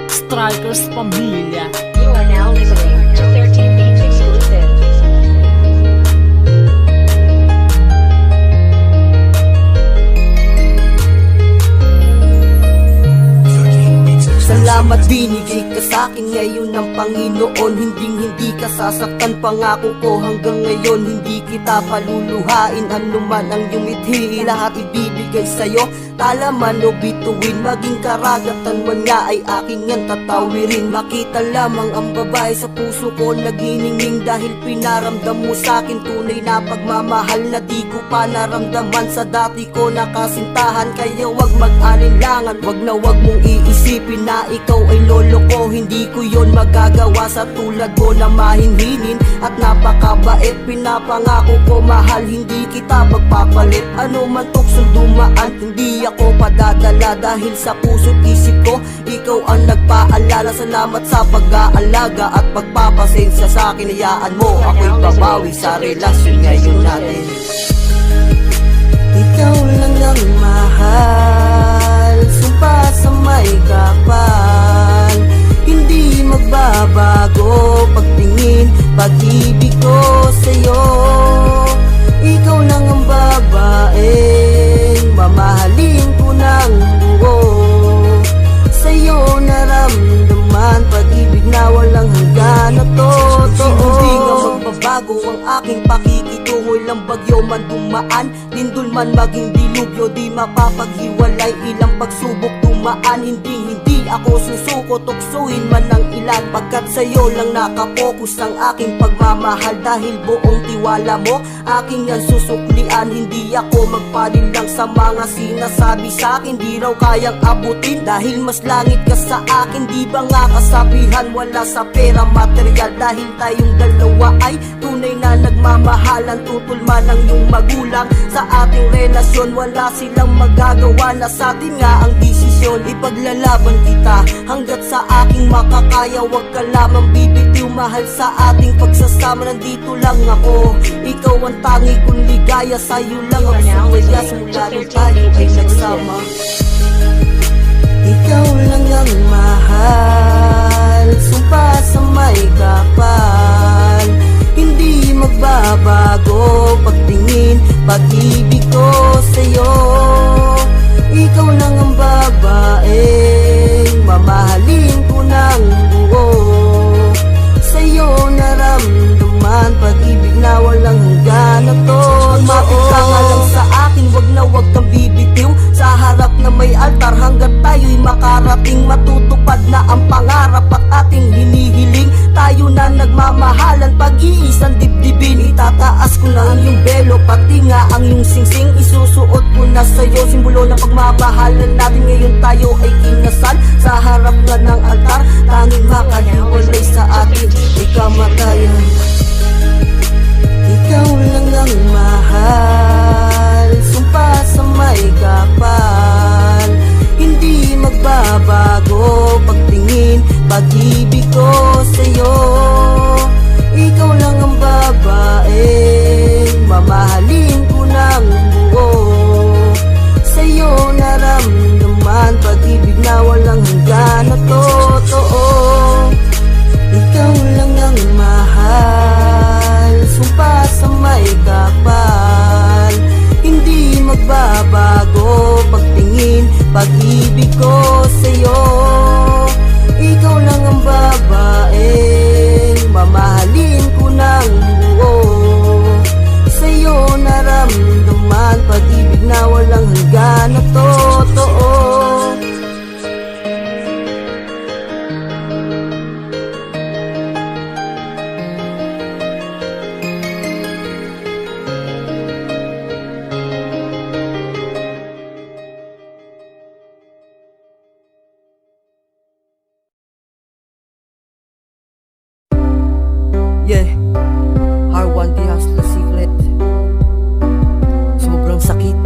Strikers Pamilya. You are now listening to 13 Beats exclusive. Salamat binigay ka sa'kin ngayon ng Panginoon. Hindi ka sasaktan, pangako ko hanggang ngayon. Hindi kita paluluhain, ano man ang iyong ithi, lahat ibibigay ibibigay sa'yo. Talaman o bituin, maging karagatan man nga ay aking yan tatawirin. Makita lamang ang babae sa puso ko naginingning, dahil pinaramdam mo sa'kin tunay na pagmamahal na di ko pa naramdaman sa dati ko nakasintahan. Kaya wag mag-alinlangan, wag na wag mong iisipin na ikaw ay lolo ko. Hindi ko yon magagawa sa tulad mo na mahinhinin at napakabait. Pinapangako ko mahal, hindi kita magpapalit. Ano man tuksong dumaan, hindi ako padadala, dahil sa puso't isip ko ikaw ang nagpaalala. Salamat sa pag-aalaga at pagpapasensya sa akin. Hayaan mo ako'y babawi sa relasyon ngayon natin. Ikaw lang ang mahal, sumpa sa may kapal. Hindi magbabago pagtingin, pag-ibig ko sa'yo. Ikaw lang ang babaeng mamahalin ko ng buo. Sa'yo naramdaman pag-ibig na walang hanggan na totoo. Hindi nga magbabago ang aking pakikitungo, ilang bagyo man dumaan, lindol man maging dilubyo, di mapapaghiwalay. Ilang pagsubok dumaan, hindi ako susuko, tuksuin man ng ilan. Pagkat sa'yo lang nakapokus ang aking pagmamahal, dahil buong tiwala mo aking ang susuklian. Hindi ako magpalilang sa mga sinasabi sa'kin, di raw kayang abutin, dahil mas langit ka sa akin. Di ba nga kasabihan, wala sa pera material, dahil tayong dalawa ay tunay na nagmamahalan. Tutol man ang iyong magulang sa ating relasyon, wala silang magagawa na sa atin nga ang desisyon. Ipaglalaban kita hanggat sa aking makakaya, wag ka lamang bibitiw. Mahal sa ating pagsasama, nandito lang ako. Ikaw ang tangi kong ligaya, sa'yo lang ang sumaya simula nung tayo ay nagsama. Ikaw lang ang mahal, sumpa sa may kapal. Hindi magbabago pagtingin, pag-ibig ko sa'yo. Ikaw lang ang babaeng mamahalin ko ng buo. Sa'yo naramdaman pag-ibig na walang hanggan na totoo. Lumapit ka nga lang sa akin, wag na wag kang bibitiw sa harap na may altar, hanggat tayo'y makarating. Matutupad na ang pangarap at ating hinihiling. Tayo na nagmamahalan, pag-iisang dibdibin. Itataas ko na ang iyong belo, pati nga ang iyong singsing. Isusuot ko na sa'yo, simbolo ng pagmamahalan natin. Ngayon tayo ay kinasal sa harap nga ng altar. Tanging makaliwalay sa atin ay kamatayan. Ikaw lang ang mahal, sumpa sa may kapal. Hindi magbabago pagtingin, pag-ibig ko sa'yo. Ikaw lang ang babaeng mamahalin ko ng buo. Sa'yo naramdaman pag-ibig na walang hanggan na totoo. Ikaw lang ang mahal, sumpa sa may kapal. Hindi magbabago pagtingin, pag-ibig ko sa'yo. Ikaw lang ang babaeng mamahalin ko ng buo. Sa'yo naramdaman pag-ibig na walang hanggan na totoo. Yeah, R1 the Hustler Secret. Sobrang sakit.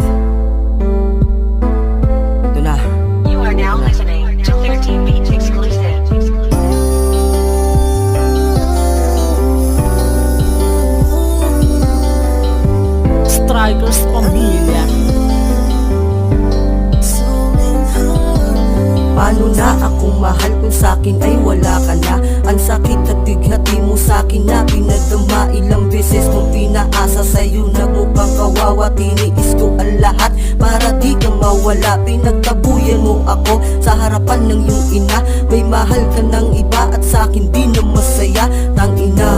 Ito na. You are now listening to 13 Beats exclusive. Strikers Pamilya. Paano na akong mahal kung sa'kin ay wala ka na? Ang sakit at bighati mo sa'kin na pinadama. Ilang beses kong pinaasa sa'yo, nagmukhang kawawa. Tiniis ko ang lahat para di ka mawala. Pinagtabuyan mo ako sa harapan ng iyong ina. May mahal ka ng iba at sa'kin di na masaya. Tangina,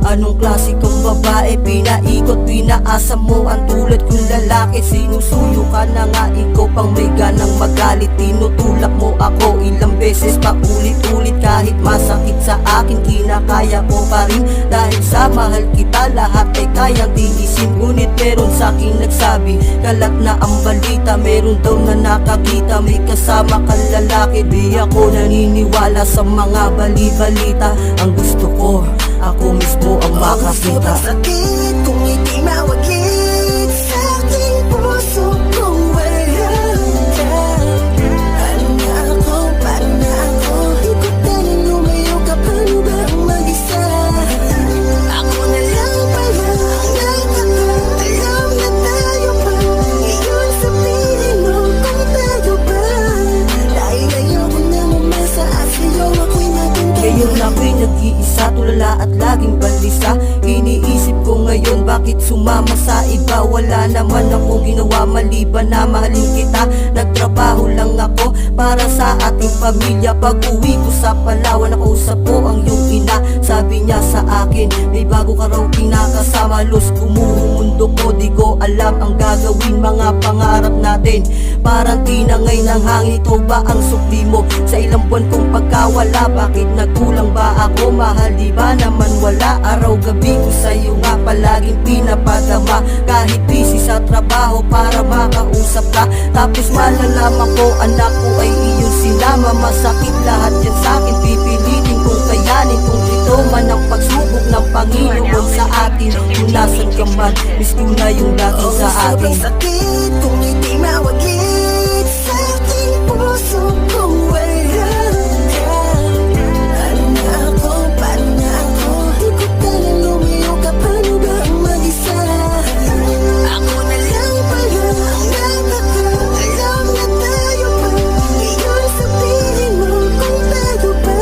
Anong klase kang babae? Pinaikot, pinaasa mo ang tulad kong lalaki. Sinusuyo ka na nga, ikaw pang may ganang magalit. Tinutulak mo ako ilang beses pa ulit-ulit. Kahit masakit sa akin, kinakaya ko pa rin. Dahil sa mahal kita, lahat ay kayang tiisin. Ngunit meron sa'kin nagsabi, kalat na ang balita. Meron daw na nakakita, may kasama kang lalaki. Di ako naniniwala sa mga bali-balita. Ang gusto ko, ako mismo ang makakita. Sakit kung hindi mawaglit sa aking puso kung wala ka. Paano na ako, paano na ako? Di ko talang lumayo ka, paano ba ang mag-isa? Ako na lang pala ang nakakaalam na tayo pa. Ngayon sabihin mo kung tayo ba. Dahil ayoko na umasa at sa'yo ako'y maganda. Ngayon ako'y nag-iisa, tulala at laging balisa. Iniisip ko ngayon bakit sumama sa iba. Wala naman akong ginawa maliban na mahalin kita. Nagtrabaho lang ako para sa ating pamilya. Pag uwi ko sa Palawan, nakausap ko ang iyong ina. Sabi niya sa akin, may bago ka raw kinakasama. Los kumuhong mundo ko, di ko alam ang gagawin. Mga pangarap natin parang tinangay ng hangin. Ito ba ang sukli mo sa ilang buwan kong pagkawala? Bakit nagkulang ba ako? Mahal di ba naman wala? Araw-gabi ko sa'yo nga palaging pinapadama. Kahit busy sa trabaho para makausap ka. Tapos malalaman ko anak ko ay iyong sinama. Masakit lahat yan sa'kin, pipilitin kong kayanin. Kung ito man ang pagsubok ng Panginoon sa atin. Kung nasan ka man, miss ko na yung dati sa atin. Sobrang sakit kung hindi mawaglit sa aking puso kung wala ka. Paano na ako, paano na ako? Di ko talang lumayo ka, paano ba ang mag-isa? Ako na lang pala ang nakakaalam na tayo pa. Ngayon sabihin mo kung tayo ba.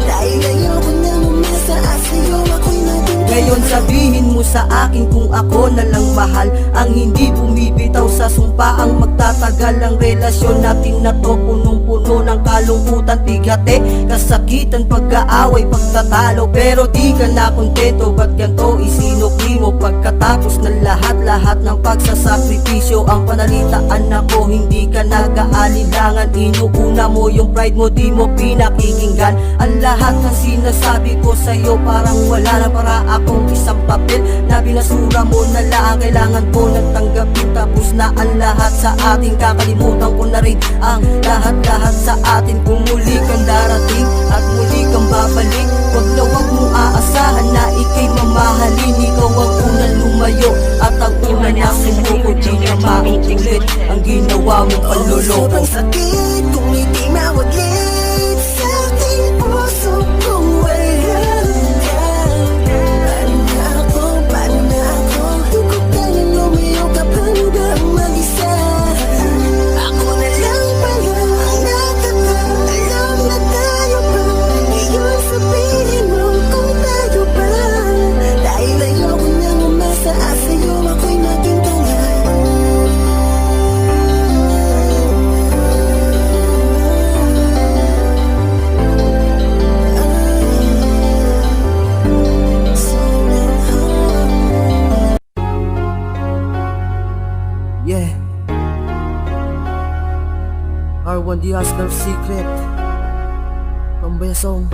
Dahil ayoko na umasa at sa'yo ako'y naging Ngayon sabihin mo sa akin kung ako na lang mahal. Ang hindi bumibitaw sa sumpa, ang magtatagal ang relasyon natin na to. Punong-puno ng kalungkutan, tighati, kasakitan, pag-aaway, pagtatalo. Pero di ka na kontento, ba't ganito isinukli mo? Pagkatapos ng lahat ng pagsasakripisyo, ang panalitaan ako, hindi ka nag-aalilangan. Inuuna mo yung pride mo, di mo pinakikinggan. Ang lahat ng sinasabi ko sa'yo parang wala na, para akong isang papel na binasura mo na lang. Kailangan ko nang tanggapin, tapos na ang lahat sa atin. Kakalimutan ko na rin ang lahat sa atin. Kung muli kang darating at muli kang babalik, wag na wag mo aasahan na ika'y mamahalin. Ikaw ang unang lumayo at ang una na sumuko. Di na mauulit ang ginawa mong panloloko. Sobrang sakit kung hindi mawaglit sa aking puso kung wala ka. Paano na ako, paano na ako? Di ko talang lumayo ka, paano ba ang mag-isa? Ako na lang pala ang nakakaalam na tayo pa. Ngayon sabihin mo kung tayo ba. Dahil ayoko na umasa at sa'yo ako'y naging tanga. Yeah, R1 the Hustler Secret, Pambaya Song.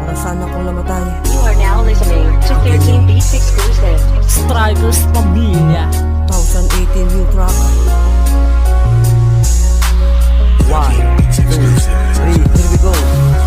Para sana kong namatay. You are now listening to 13 Beats exclusive. Strikers Pamilya. 2018 new track. 1, 2, 3, Here we go.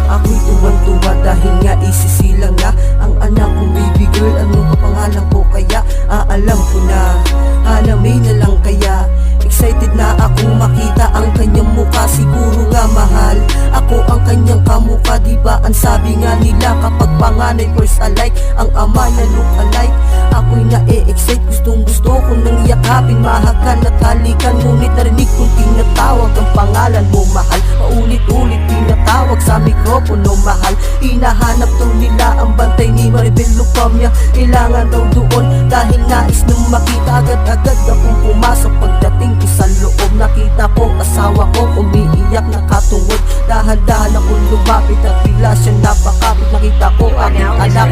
Ako'y tuwan-tuwa dahil nga isisilang na ang anak kong baby girl. Ano ba pangalan ko kaya? Alam ko na, halamin na lang kaya. Excited na akong makita ang kanyang mukha. Siguro nga mahal, ako ang kanyang kamukha. Diba ang sabi nga nila, kapag panganay first alike, ang ama na look alike. Ako'y na-e-excite, gustong gusto ko nang yakapin, mahakan at halikan. Ngunit narinig kong tinatawag ang pangalan mo, mahal. Paulit-ulit tinatawag sa mikropono, mahal. Hinahanap daw nila ang bantay ni Maribel Lupamya. Kailangan daw doon dahil nais nang makita. Agad-agad akong pumasok, pagdating ko sa loob, nakita ko asawa ko umiiyak nakatungod. Dahan-dahan akong lumapit at bigla siyang napakapit. Nakita ko aking anak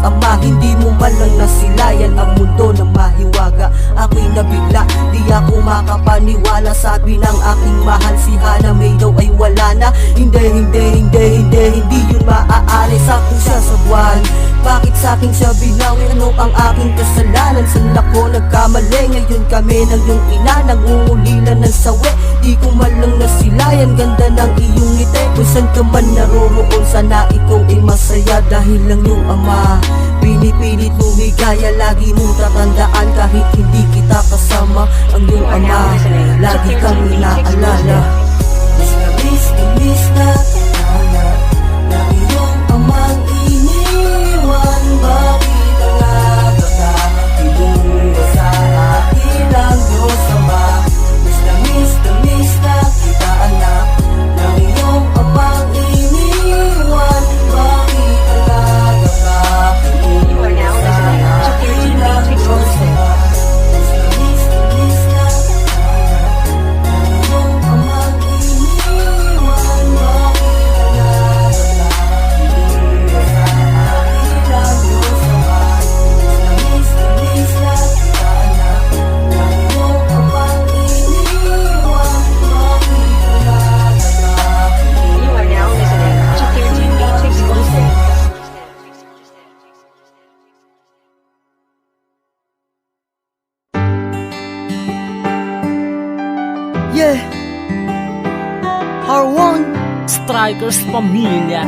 Ama, hindi mo man lang nasilayan ang mundo ng mahiwaga. Ako'y nabigla, di ako makapaniwala. Sabi ng aking mahal, si Hana May daw ay wala na. Hindi yun maaari. Sakto siya sa buwan, bakit sa'kin siya binawi? Ano ang aking kasalanan? Saan ako nagkamali? Ngayon kami ng iyong ina, nangungulilan ng sawi. Di ko man lang nasilayan, ganda ng iyong ngiti. Kung saan ka man naroroon, sana ikaw ay masaya. Dahil lang yung ama, pinipilit mong higaya. Lagi mong tatandaan kahit hindi kita kasama. Ang iyong ama, lagi kang inaalala. Miss na kita na iyong amang iniwan. Bakit ang nakakatulong sa akin ang Diyos Ama? Miss na kita anak ng iyong amang iniwan. Bakit ang nakakatulong sa akin ang Diyos Ama? Miss na kita ng iyong amang iniwan. Bakit ang nakakatulong sa akin ang Diyos Ama? Miss na kita anak ng iyong amang iniwan. You are now listening to 13 Beats exclusive. Yeah, Harwan. Strikers Pamilya.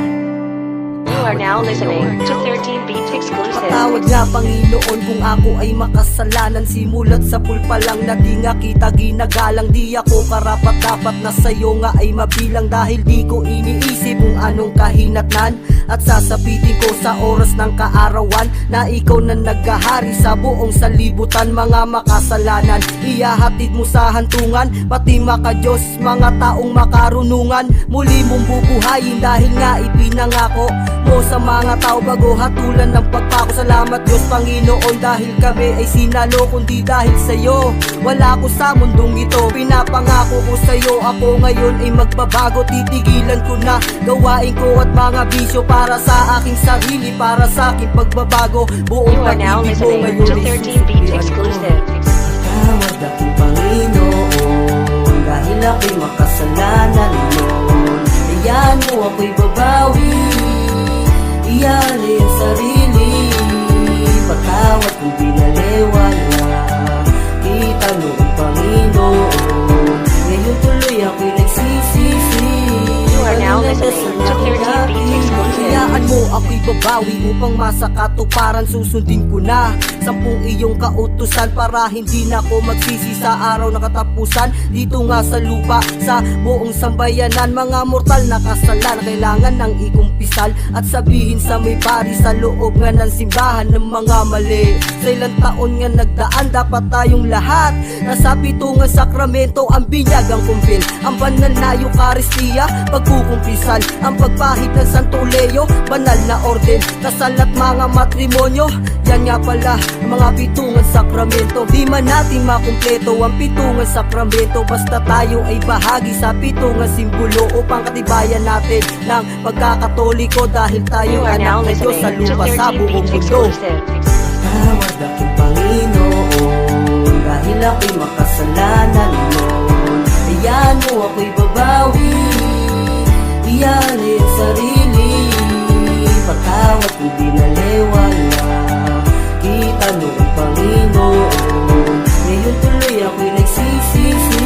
You are now listening to 13 Beats exclusive. Patawad nga Panginoon kung ako ay makasalanan. Simulat sa pulpa lang na di nga kita ginagalang. Di ako karapat dapat na sa'yo nga ay mabilang. Dahil di ko iniisip kung anong kahinatnan. At sasabitin ko sa oras ng kaarawan na ikaw na naghahari sa buong sanlibutan. Mga makasalanan, iyahatid mo sa hantungan. Pati maka-Diyos, mga taong makarunungan. Muli mong bubuhayin dahil nga ipinangako mo sa mga tao bago hatulan ng pagpako. Salamat Diyos Panginoon dahil kami ay sinalo. Kundi dahil sa'yo, wala ko sa mundong ito. Pinapangako ko sa'yo, ako ngayon ay magbabago. Titigilan ko na gawain ko at mga bisyo para sa aking sarili, para sa aking pagbabago. Buong You are now pag-ibig mo listening ngayon to ay 13 Beats exclusive. Tawad aking Panginoon dahil ako'y makasalanan noon. Hayaan mo ako'y babawi, iyali ang sarili. Patawad kung pinaliwala kita noong Panginoon. Ngayon tuloy ako'y nagsisisi. You are now listening to 13 Beats exclusive. Hayaan mo ako'y babawi upang masa katuparan. Susundin ko na 10 iyong kautusan para hindi na ako magsisi sa araw na katapusan. Dito nga sa lupa, sa buong sambayanan, mga mortal na kasalanan kailangan ng ikumpisal at sabihin sa may pari sa loob nga ng simbahan ng mga mali. Sa ilang taon nga nagdaan, dapat tayong lahat nasa pitungan sakramento, ang binyag ang kumpil, ang banal na Eucharistia, pagkukumpisal, ang pagpahid ng Santo Leo, banal na orden, kasal at mga matrimonyo. Yan nga pala, mga pitungan sakramento. Di man natin makumpleto ang pitungan sakramento, basta tayo ay bahagi sa pitungan simbolo upang katibayan natin ng pagkakatoliko. Dahil tayo You are now anak ng Diyos sa listening to lupa, sa 13 buong Beats mundo. exclusive. Tawad aking Panginoon dahil ako'y makasalanan noon. Hayaan mo ako'y babawi, iyali ang sarili. Patawad kung dinaliwala kita noong Panginoon. Ngayon tuloy ako'y nagsisisi.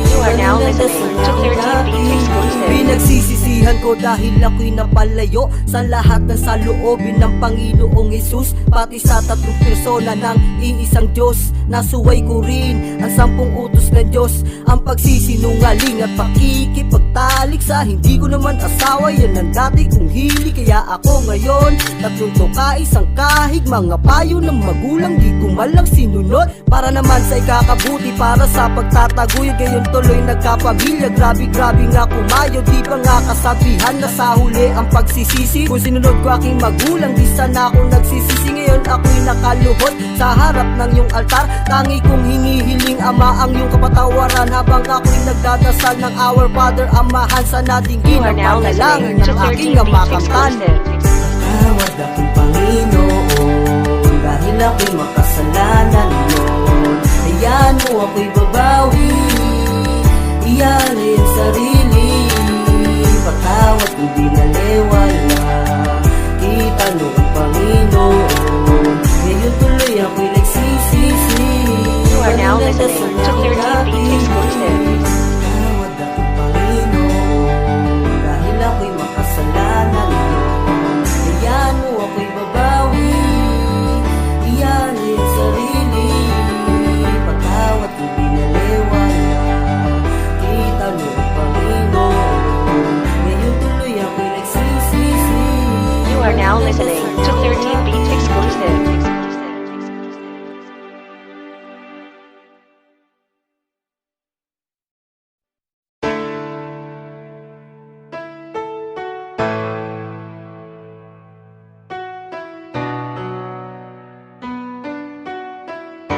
You are now listening to 13 Beats exclusive. Pinagsisisihan ko dahil ako'y napalayo sa lahat ng saloobin ng Panginoong Hesus. Pati sa 3 persona ng iisang Diyos. Nasuway ko rin ang 10 utos ng Diyos. Ang pagsisinungaling at pakikipagtalik sa hindi ko naman asawa, yan ang dati kong hili. Kaya ako ngayon 3 tuka, isang kahig, mga payo ng magulang di ko malang sinunod. Para naman sa ikakabuti, para sa pagtataguyod, ngayon tuloy nagkapamilya. Grabe nga kumayo, di ba nga kasabihan na sa huli ang pagsisisi. Kung sinunod ko aking magulang, di sana ako nagsisisi. Ngayon ako'y nakaluhod sa harap ng iyong altar. Tangi kong hinihiling Ama ang iyong kapatawaran, habang ako'y nagdadasal ng Our Father. Amahan sa nating You are now inapanalangin listening to ng aking 13 Beats amakamtan. exclusive. Tawad aking Panginoon makasalanan nun. Hayaan mo ako'y babawi, iyari ang sarili. Patawad kung di naliwala, kita noong Panginoon. Ngayon tuloy ako'y nagsisisi. You are now listening to 13 Beats exclusive. Patawad akong Panginoon, dahil ako'y makasalanan nun. Hayaan mo ako'y babawi, iyari ang sarili. Patawad kung di naliwala, kita noong Panginoon. Ngayon tuloy ako'y nagsisisi. You are now listening to 13 Beats exclusive.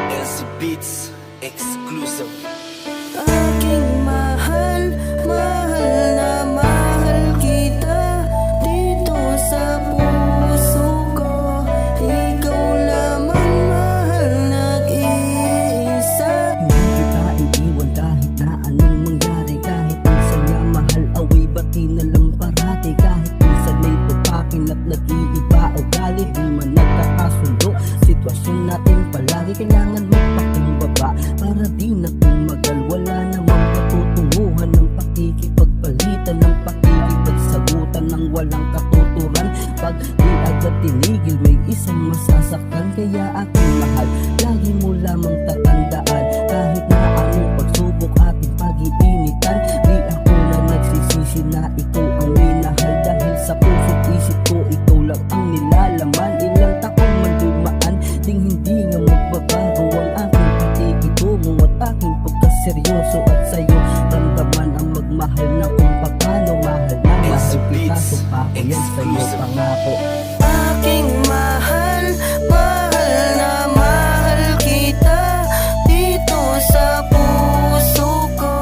LC Beats exclusive. Aking mahal, mahal na mahal kita. Dito sa puso ko, ikaw lamang mahal nag-iisa. Hindi kita iiwan kahit na anong mangyari. Kahit minsan nga mahal, away bati na lang parati. Kahit minsan may tupakin at nag-iiba o gali, di man nagkakasundo. Sitwasyon natin palagi kailangan magpakumbaba para di na tumagal. Wala namang patutunguhan ng pakikipagpalitan, ng pakikipagsagutan ng walang katuturan. Pag di agad tinigil, may isang masasaktan. Kaya aking mahal, lagi mo lamang tatandaan. Kahit na anong pagsubok ating pag-iinitan, di ako na nagsisisi na ikaw ang minahal. Dahil sa puso't isip ko, ikaw lang ang nilalaman. Ilang taon man dumaan, ding hindi nga magbabago ang aking pakikitungo at aking pagkaseryoso. At sa'yo ramdaman ang magmahal na kung paano mahal na mahal kita. Sumpako yan sa'yo pangako. Aking mahal, mahal na mahal kita. Dito sa puso ko,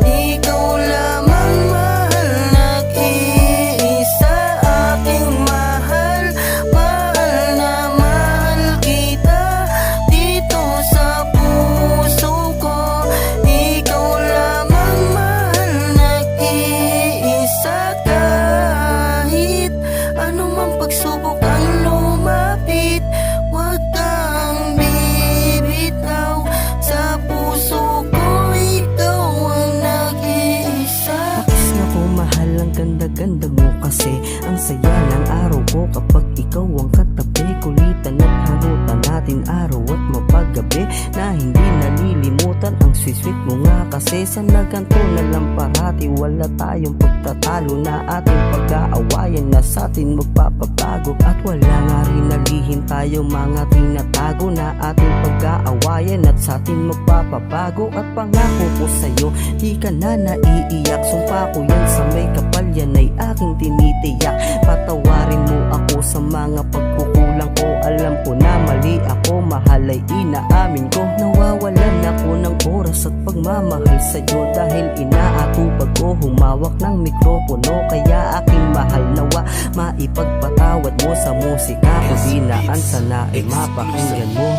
ikaw lamang mahal nag-iisa. Aking mahal, mahal na mahal kita. Dito sa puso ko, ikaw lamang mahal nag-iisa. Kahit anumang pagsubok ang lumapit, huwag kang bibitaw. Sa puso ko, ikaw ang nag-iisa. Pakis na ko mahal, ang ganda-ganda mo kasi. Ang saya ng araw ko kapag ikaw ang katabi. Kulitan at harutan natin araw at mapaggabi, na hindi nalilimutan ang sweet-sweet mo nga kasi. Sa naganto na lang parati, wala tayong pagtatalo, na ating pag-aawayan na sa atin magpapabago. At wala nga rin nalihin tayo mga tinatago, na ating pag-aawayan at sa atin magpapabago. At pangako ko sa'yo, di ka na naiiyak. Sumpa ko yan sa may kapal, yan ay aking tinitiyak. Patawarin mo ako sa mga pagkukulang ko. Alam ko na mali ako, mahal ay inaamin ko. Nawawalan ako ng oras at pagmamahal sa'yo, dahil inaatupag ko humawak ng mikropono. Kaya aking mahal, nawa maipagpatawad mo sa musika ko. Dinaan sana ay mapakinggan mo.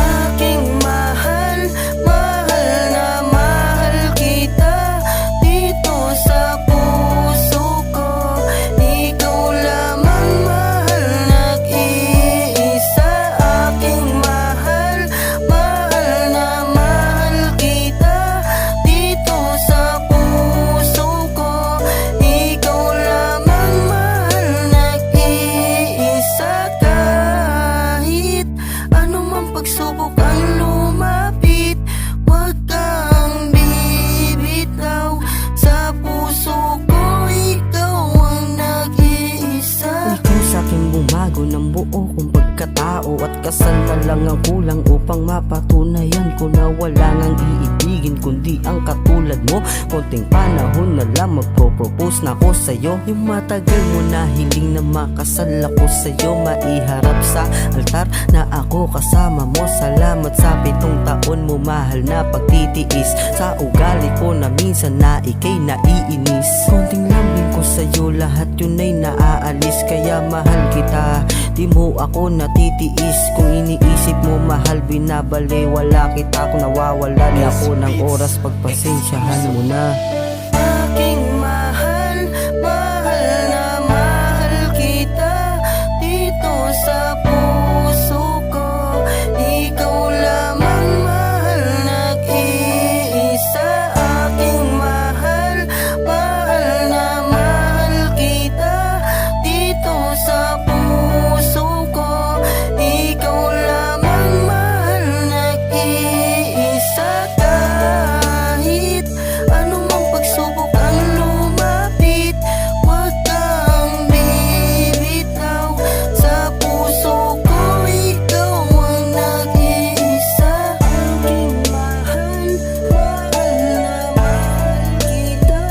Aking mahal, mahal na mahal kita. Dito sa puso ko, ikaw lamang mahal nag-iisa. Aking mahal, mahal na mahal kita. Dito sa puso ko, ikaw lamang mahal nag-iisa. Kahit anumang pagsubok ang lumapit, huwag kang bibitaw. Sa puso ko, ikaw ang nag-iisa. Ikaw sa'kin bumago ng buo kong pagkatao, at kasal na lang ang kulang upang mapatunayan ko na wala ngang iibigin kundi ang katulad mo. Konting panahon na lang magpropropose na ako sa'yo. Yung matagal mo na hiling na makasal ako sa'yo, maiharap sa altar na ako kasama mo. Salamat sa 7 taon mo mahal na pagtitiis, sa ugali ko na minsan na ikay naiinis. Konting lambing ko sa'yo, lahat yun ay naaalis. Kaya mahal kita Di mo ako natitiis. Kung iniisip mo mahal, binabali. Wala kita kung nawawalan ako ng oras. Pagpasensyahan mo na. Aking mahal, mahal na mahal kita. Dito sa puso ko, ikaw lamang mahal, nag-iisa. Aking mahal, mahal na mahal kita. Dito sa puso ko, ikaw lamang mahal, nag-iisa. Kahit anumang pagsubok ang lumapit, huwag kang bibitaw. Sa puso ko, ikaw ang nag-iisa. Aking mahal, mahal na mahal kita.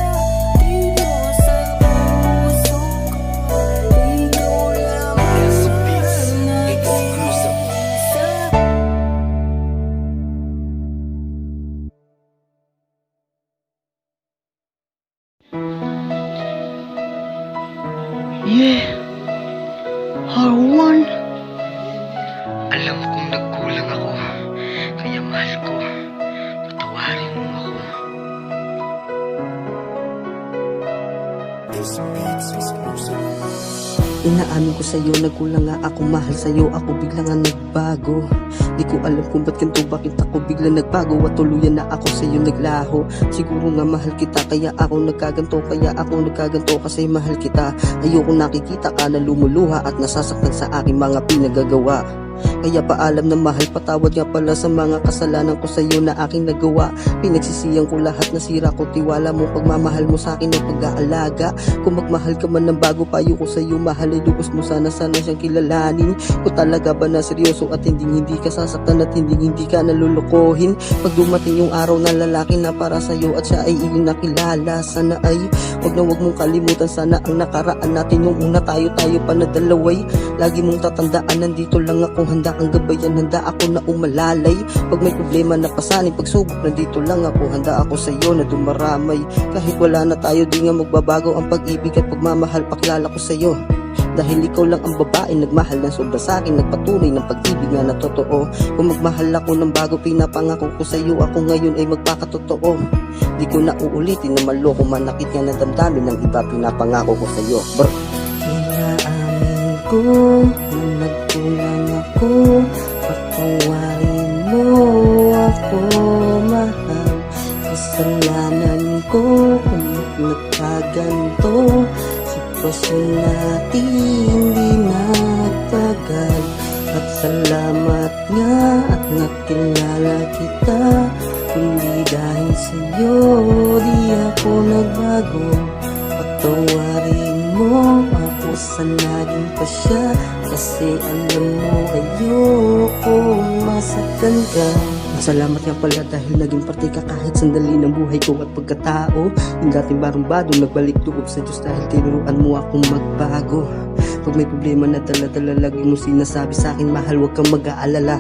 Dito sa puso ko, ikaw lamang mahal, nag-iisa. Yeah, Harwan. Alam kong nagkulang ako, kaya mahal ko. Patawarin mo ako. Inaamin ko sa'yo, nagkulang nga ako, mahal sa'yo. Ako bigla nga nagbago. Di ko alam kung ba't ganito, bakit ako bigla nagbago. At tuluyan na ako sa'yo naglaho. Siguro nga mahal kita, kaya ako nagkaganto. Kaya ako nagkaganto kasi mahal kita. Ayoko nakikita ka na lumuluha at nasasaktan sa aking mga pinagagawa. Kaya paalam na mahal, patawad nga pala sa mga kasalanan ko sa'yo na aking nagawa. Pinagsisiyang ko lahat, nasira ko tiwala mo, pagmamahal mo sa akin ay pag-aalaga. Kung magmahal ka man ng bago, payo ko sa'yo mahal ay lubos mo sana siyang kilalanin. Kung talaga ba na seryoso at hindi ka sasaktan at hindi ka nalulukohin. Pag dumating yung araw na lalaki na para sa'yo at siya ay iyong nakilala, sana ay wag mong kalimutan sana ang nakaraan natin. Yung una tayo pa na dalaway. Lagi mong tatandaan, nandito lang ako, handa ang gabayan, handa ako na umalalay. Pag may problema na pasanin, pagsubok, nandito lang ako, handa ako sa'yo na dumaramay. Kahit wala na tayo, di nga magbabago ang pag-ibig at pagmamahal, pakilala ko sa'yo. Dahil ikaw lang ang babae nagmahal ng sobra sa'kin, nagpatunay ng pag-ibig nga na totoo. Kung magmahal ako ng bago, pinapangako ko sa'yo, ako ngayon ay magpakatotoo. Di ko na uulitin na maloko, manakit nga na damdamin ng iba, pinapangako ko sa'yo. Inaamin ko na nagkulang ako, patawarin mo ako mahal. Kasalanan ko kung nagkaganto, sitwasyon natin hindi nagtagal. At salamat nga at nakilala kita, kundi dahil sa'yo di ako nagbago. Patawarin mo ako sa naging pasya, kasi alam mo ayoko masaktan ka. Salamat nga pala dahil naging parte ka kahit sandali ng buhay ko at pagkatao. Yung dating barumbado, nagbalik loob sa Diyos dahil tinuruan mo akong magbago. Pag may problema na dala-dala, lagi mo sinasabi sa akin, mahal, huwag kang mag-aalala.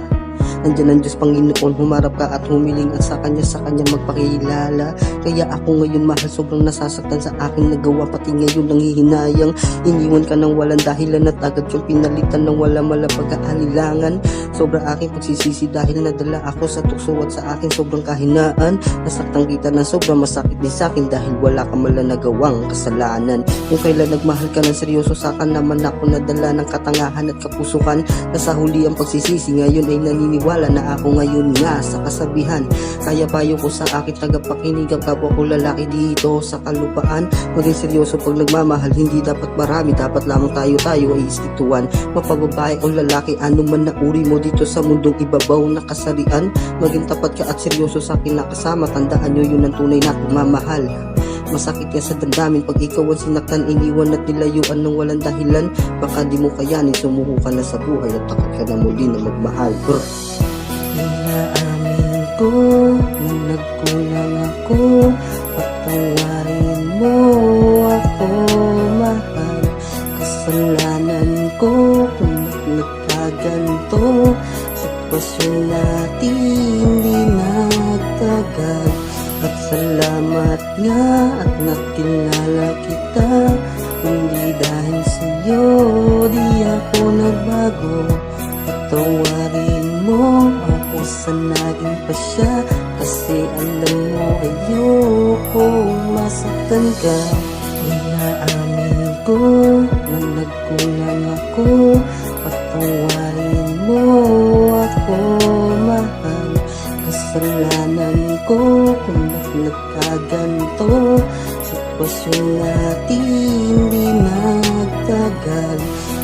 Nandiyan ang Diyos Panginoon, humarap ka at humiling at sa Kanya magpakilala. Kaya ako ngayon mahal, sobrang nasasaktan sa aking nagawa, pati ngayon nanghihinayang. Iniwan ka ng walang dahilan at agad yung pinalitan ng wala pag-aalilangan. Sobra aking pagsisisi dahil nadala ako sa tukso at sa akin sobrang kahinaan. Nasaktan kita na sobrang masakit din sa akin dahil wala ka man nagawang kasalanan. Kung kailan nagmahal ka ng seryoso, saka naman ako nadala ng katangahan at kapusukan. Nasa huli ang pagsisisi, ngayon ay naniniwala na ako ngayon nga sa kasabihan. Kaya payo ko sa akin tagapakinig, ang kapwa ko lalaki dito sa kalupaan. Maging seryoso pag nagmamahal, hindi dapat marami, dapat lamang tayo ay istiktuan. Mapababae o lalaki, ano man na uri mo dito sa mundong ibabaw na kasarian. Maging tapat ka at seryoso sa akin nakasama, tandaan nyo yun ang tunay na pagmamahal. Masakit ka sa damdamin pag ikaw ang sinaktan, iniwan at nilayuan ng walang dahilan. Baka di mo kayanin, sumuko ka na sa buhay at takot ka na muli na magmahal. Inaamin ko na nagkulang ako, patawarin mo ako mahal. Kasalanan ko kung nagkaganto, sitwasyon natin hindi nagtagal. At salamat nga at nakilala kita, Kundi dahil sa'yo di ako nagbago. Patawarin mo ako sa naging pasya, kasi alam mo ayoko masaktan ka. Inaamin ko na nagkulang ako. Patawarin mo ako, mahal. Kasalanan ko kung nagkaganto. Sitwasyon natin di magtagal.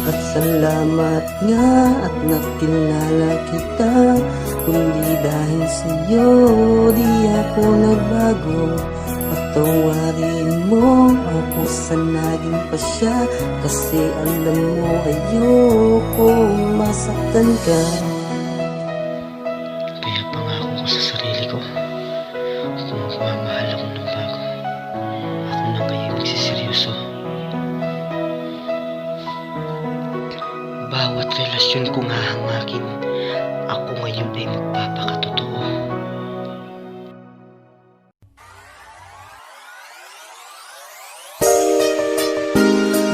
At salamat nga at nakilala kita. Kundi dahil sa'yo di ako nagbago. Patawarin mo ako sa naging pasya, kasi alam mo ayoko masaktan ka. Kaya pangako ko sa sarili ko, kung magmamahal ako ng bago, ako na ngayon magsiseryoso. Bawat relasyon kong hahangakin, ako ngayon ay magpapakatotoo.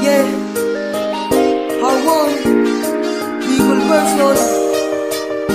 Yeah, Hawon, Bicol version.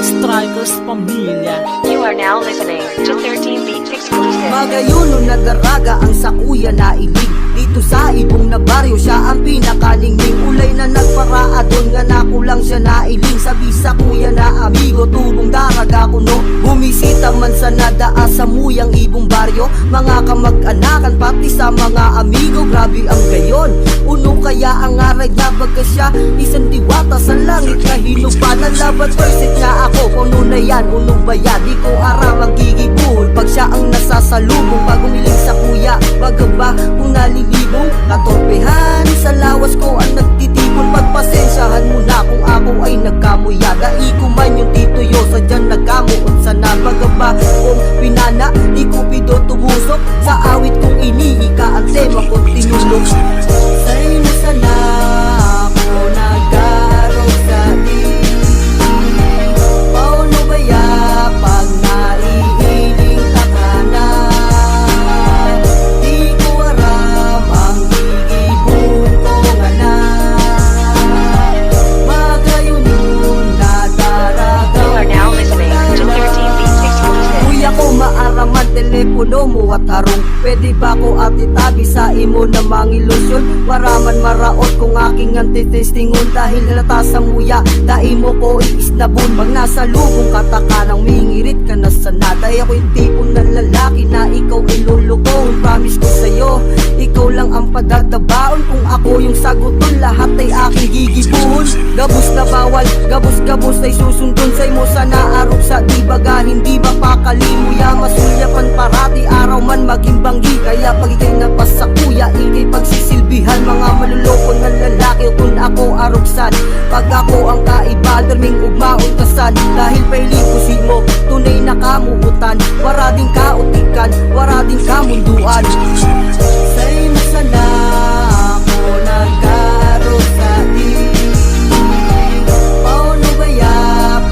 Strikers Pamilya. You are now listening to 13 Beats exclusive. Magayuno na daraga ang sakuya na ilig. Dito sa ibong na baryo, siya ang pinakaningning. Ulay na nagparaadon nga nakulang siya nailing. Sabi sa kuya na amigo, tubong daraga kuno. Bumisita man sa nadaa sa muyang ibong baryo. Mga kamag-anakan pati sa mga amigo, grabe ang gayon. Uno kaya ang aray na baga siya, isang diwata sa langit na hinupanan. Labat verset nga ako, kung na yan, uno ba yan? Di ko aram ang gigibul pag siya ang nasasalubong. Pag umiling sa kuya, baga ba kung nalilibong? Katorpehan sa lawas ko ang nagtitipon. Pagpasensyahan mo na kung ako ay nagkamuya. Dai ko man yung tituyo, sadyan nagkamuot sa nabaga ba kung pinana ni Cupido tumusok sa awit kong iniika ang tema ko tinulog. Sa'yo na sana ako nag-aaral sa di. Paano ba ya pag naiiling ka na? Di ko aram ang higibong ko nga na. Magayunin na daraga. You are now listening to 13 Beats exclusive. Kuya ko maaraman telepono mo at harong. Pwede ba ko at itabi sa imo na mangilusyon? Waraman maraot kung aking antitestingon. Dahil halata sa muya, dai mo ko iisnabon. Pag nasa lubong katakanang mingirit ka na sana. Dahil ako yung tipo ng lalaki na ikaw ay lulukong. Promise ko sa'yo, ikaw lang ang padadabaon. Kung ako yung saguton, lahat ay aking gigibuhon. Gabos na bawal, gabos ay susundon. Say mo sana arog sa di baga, hindi ba pakalimuya? Masulyapan parati, araw man maging banggi. Kaya pag ikay napas sa kuya, ikay pagsisilbihan. Mga maluloko na lalaki o kung ako arugsan. Pag ako ang kaiba, darming ugmaon kasan. Dahil pailipusi mo, tunay na kamuutan. Wara din kautikan, wara din kamunduan. Sa'yo na sana ako nag-aaral sa di. Paano ba ya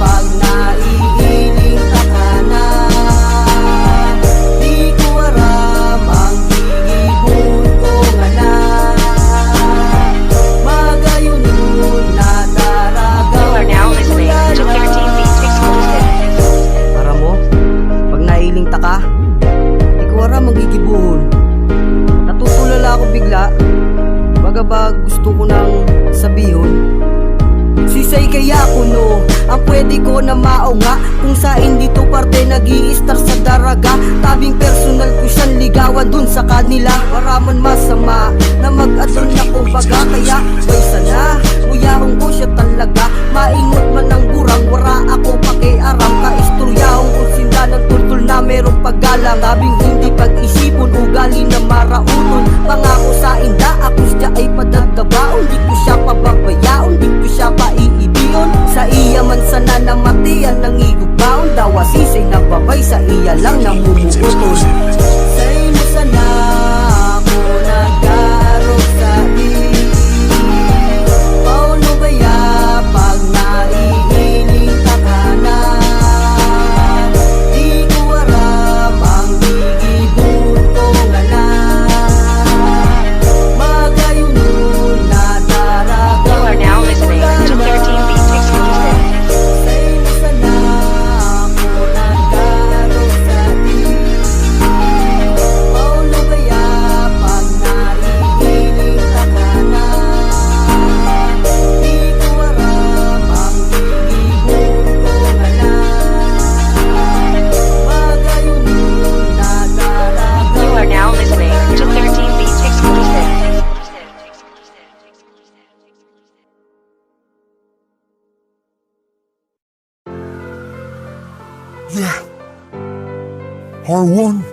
pag naiiling ka na? Di ko aram ang higibong ko nga na. Magayunin na daraga. You are now listening to 13 Beats exclusive. Para mo, pag nailing ta ka, di ko aram ang gigibuhon. Natutulala ako bigla, baga ba gusto ko nang sabihon. Sisay kaya kuno, ang pwede ko na maunga. Kung saan dito parte nag-i-star sa daraga. Tabing personal ko siyang ligawan dun sa kanila. Waraman masama na mag-adon na kumbaga. Kaya may sana, uyahong ko siya talaga. Maingot man ang burang, wara ako pakiaram. Kaistoryahong kung sinda ng tultul na merong paggalang. Tabing hindi pag-isipon, ugali na maraunon. Pangako sa inda, ako siya ay padadabaon. Di ko siya pababayaon, di ko siya paiibiyon. Sa iya man sana namatian ng igubaon. Dawa sisay na babay, sa iya lang namumuuton. Sa'yo na sana ako nag-aaral sa di. Paano ba ya pag Yeah! R1!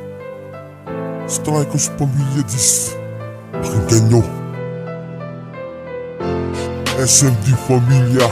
Strikers Pamilya Dis. Pakinggan nyo. SMD Pamilya.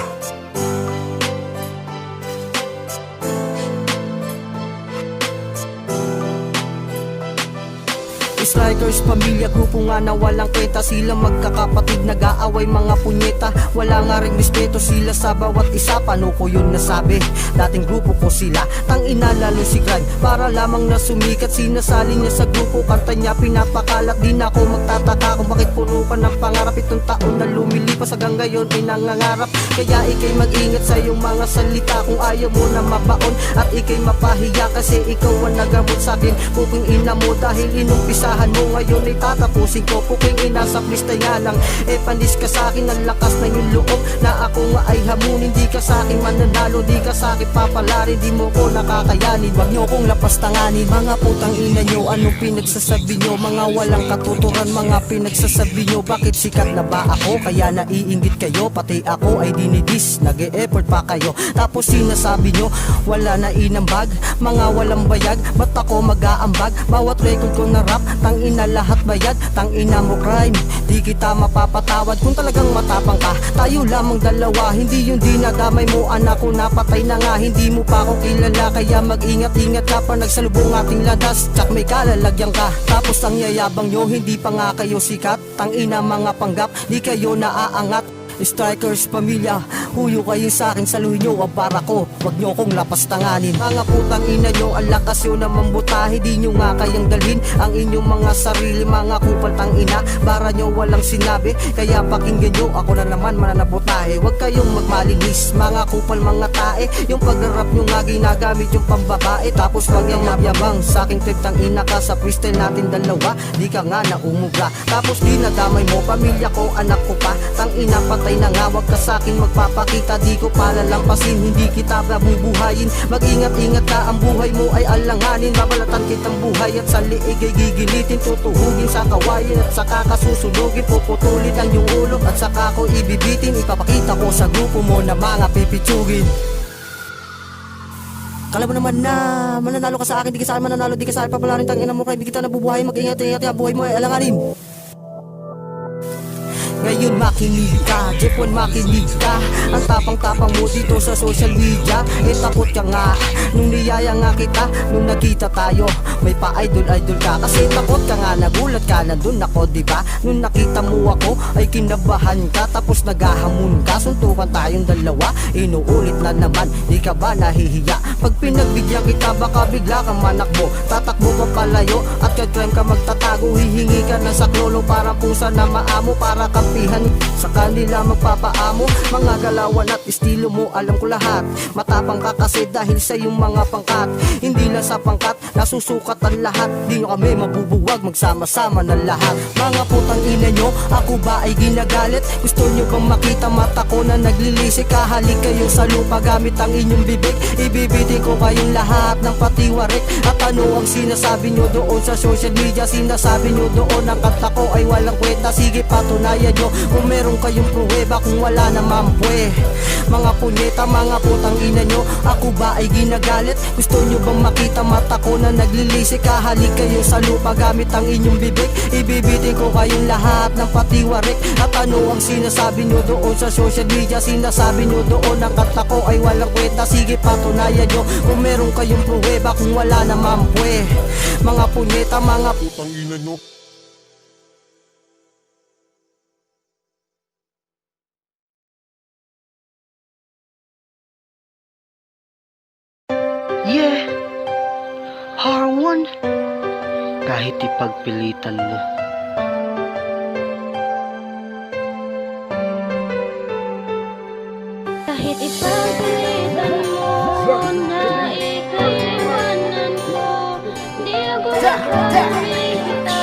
Strikers, pamilya, grupo nga na walang kwenta. Sila magkakapatid, nag-aaway mga punyeta. Wala nga rin respeto sila sa bawat isa. Paano ko yun nasabi? Dating grupo ko sila, tangina lalo si Grind. Para lamang na sumikat, sinasali niya sa grupo. Kanta niya pinapakalat, di na ako magtataka kung bakit puro pa ng pangarap. Itong taon na lumilipas hanggang ngayon ay nangangarap. Kaya ikay mag-ingat sa iyong mga salita. Kung ayaw mo na mabaon at ikay mapahiya, kasi ikaw ang nagamot sa'kin. Puking ina mo dahil inumpisahan mo ngayon ay tatapusin ko. Puking ina sa plista nga lang, panis ka sa'kin. Ang lakas na yung loob na ako nga ay hamunin. Di ka sa'kin mananalo, di ka sa'kin papalarin. Di mo ko nakakayanin, wag nyo kong lapastanganin. Mga putang ina nyo, anong pinagsasabi nyo? Mga walang katuturan, mga pinagsasabi nyo. Bakit sikat na ba ako? Kaya naiinggit kayo, pati ako ay dinidis. Nag-e-effort pa kayo, tapos sinasabi nyo wala na inambag, mga walang bayag. Ba't ako mag-aambag? Bawat record ko na rap, tangina lahat bayad. Tangina mo crime, di kita mapapatawad. Kung talagang matapang ka, tayo lamang dalawa. Hindi yung dinadamay mo, anak ko napatay na nga. Hindi mo pa ako kilala, kaya mag-ingat-ingat ka pa nagsalubong ating landas. Tsak may kalalagyan ka, tapos ang yayabang nyo, hindi pa nga kayo sikat. Tangina mga panggap, di kayo naaangat. Strikers, pamilya, huyo kayo sa'kin, saluhin nyo ang para ko. Wag nyo kong lapastanganin. Mga putang ina nyo, ang lakas yun naman butahe. Di nyo nga kayang dalhin ang inyong mga sarili. Mga kupal tang ina, para nyo walang sinabi. Kaya pakinggan nyo, ako na naman mananabutahe. Wag kayong magmalinis, mga kupal mga tae. Yung pag-rap nyo nga ginagamit yung pambabae. Tapos wag yung mabyabang sa'king trip tang ina ka. Sa freestyle natin dalawa, di ka nga naumubra. Tapos dinadamay mo, pamilya ko, anak ko pa. Tang ina patay na nga, wag ka sa'kin magpapakita. Di ko palalampasin, hindi kita babubuhayin. Mag-ingat-ingat ka, ang buhay mo ay alanganin. Babalatan kitang buhay at sa liig ay gigilitin. Tutuhugin sa kawayan at saka kasusunugin. Puputulin ang iyong ulo at saka ko ibibitin. Ipapakita ko sa grupo mo na mga pipitsugin. Kala mo naman na mananalo ka sa akin, di ka sa akin mananalo, di ka sa akin papalarin. Tangina mo kayo, di kita nabubuhay. Mag-ingat-ingat ka, buhay mo ay alanganin. Ngayon makinig ka, Jepon makinig ka. Ang tapang-tapang mo dito sa social media. Takot ka nga, nung niyaya nga kita. Nung nakita tayo, may pa-idol-idol ka. Kasi takot ka nga, nagulat ka, nandun ako diba? Nung nakita mo ako, ay kinabahan ka. Tapos naghahamon ka, suntukan tayong dalawa. Inuulit na naman, di ka ba nahihiya? Pag pinagbigyan kita, baka bigla kang manakbo. Tatakbo ka palayo, at ka-crime ka magtatago. Hihingi ka ng saklolo, para pusa na maamo. Para kampihan sa kanila magpapaamo. Mga galawan at estilo mo, alam ko lahat. Matapang ka kasi dahil sa iyong mga pangkat. Hindi lang sa pangkat, nasusukat ang lahat. Di nyo kami mabubuwag, magsama-sama na lahat. Mga putang ina nyo, ako ba ay ginagalit? Gusto nyo bang makita mata ko na naglilisik? Kahalik kayo sa lupa gamit ang inyong bibig. Ibibiti ko kayong lahat ng patiwarik. At ano ang sinasabi nyo doon sa social media? Sinasabi nyo doon ang kanta ko ay walang kwenta. Sige patunayan nyo kung meron kayong pruweba. Kung wala naman pwe, mga punyeta, mga putang ina nyo, ako ba ay ginagalit? Gusto nyo bang makita mata ko na naglilisik? Kahalik kayo sa lupa gamit ang inyong bibig. Ibibitin ko kayong lahat ng patiwarik. At ano ang sinasabi nyo doon sa social media? Sinasabi nyo doon ang kanta ko ay walang kwenta. Sige patunayan nyo kung meron kayong pruweba. Kung wala naman pwe, mga punyeta, mga Putang ina nyo. Yeah, R1. Kahit ipagpilitan mo, kahit ipagpilitan mo na ikaiwanan ko, di ako nakakita.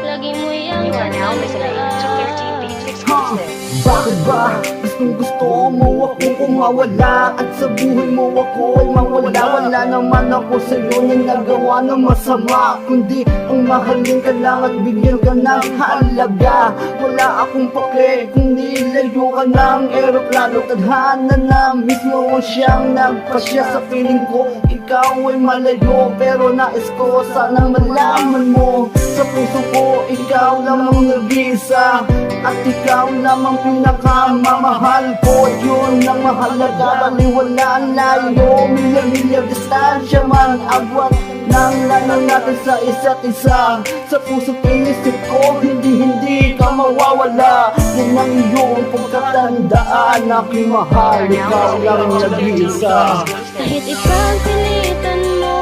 Lagi mo yung You are now listening to 13 Beats exclusive. Bakit ba gusto mo akong mawala at sa buhay mo ako ay mawala? Wala naman ako sa'yo na nagawa ng masama, kundi ang mahalin ka lang at bigyan ka ng halaga. Wala akong pake kung nilayo ka ng eroplano. Tadhana na mismo siyang nagpasya sa feeling ko. Ikaw ay malayo pero nais ko sanang malaman mo. Sa puso ko ikaw lamang nag-iisa at ikaw lamang pinakamamahal ko. Yun ang mahalaga, baliwala ang layo. Milya-milya distansya man agwat ng lalo natin sa isa't isa. Sa puso't inisip ko, hindi ka mawawala. Yan ang iyong pagkatandaan, aking mahal, ikaw lang nag-iisa. Kahit ipagpilitan mo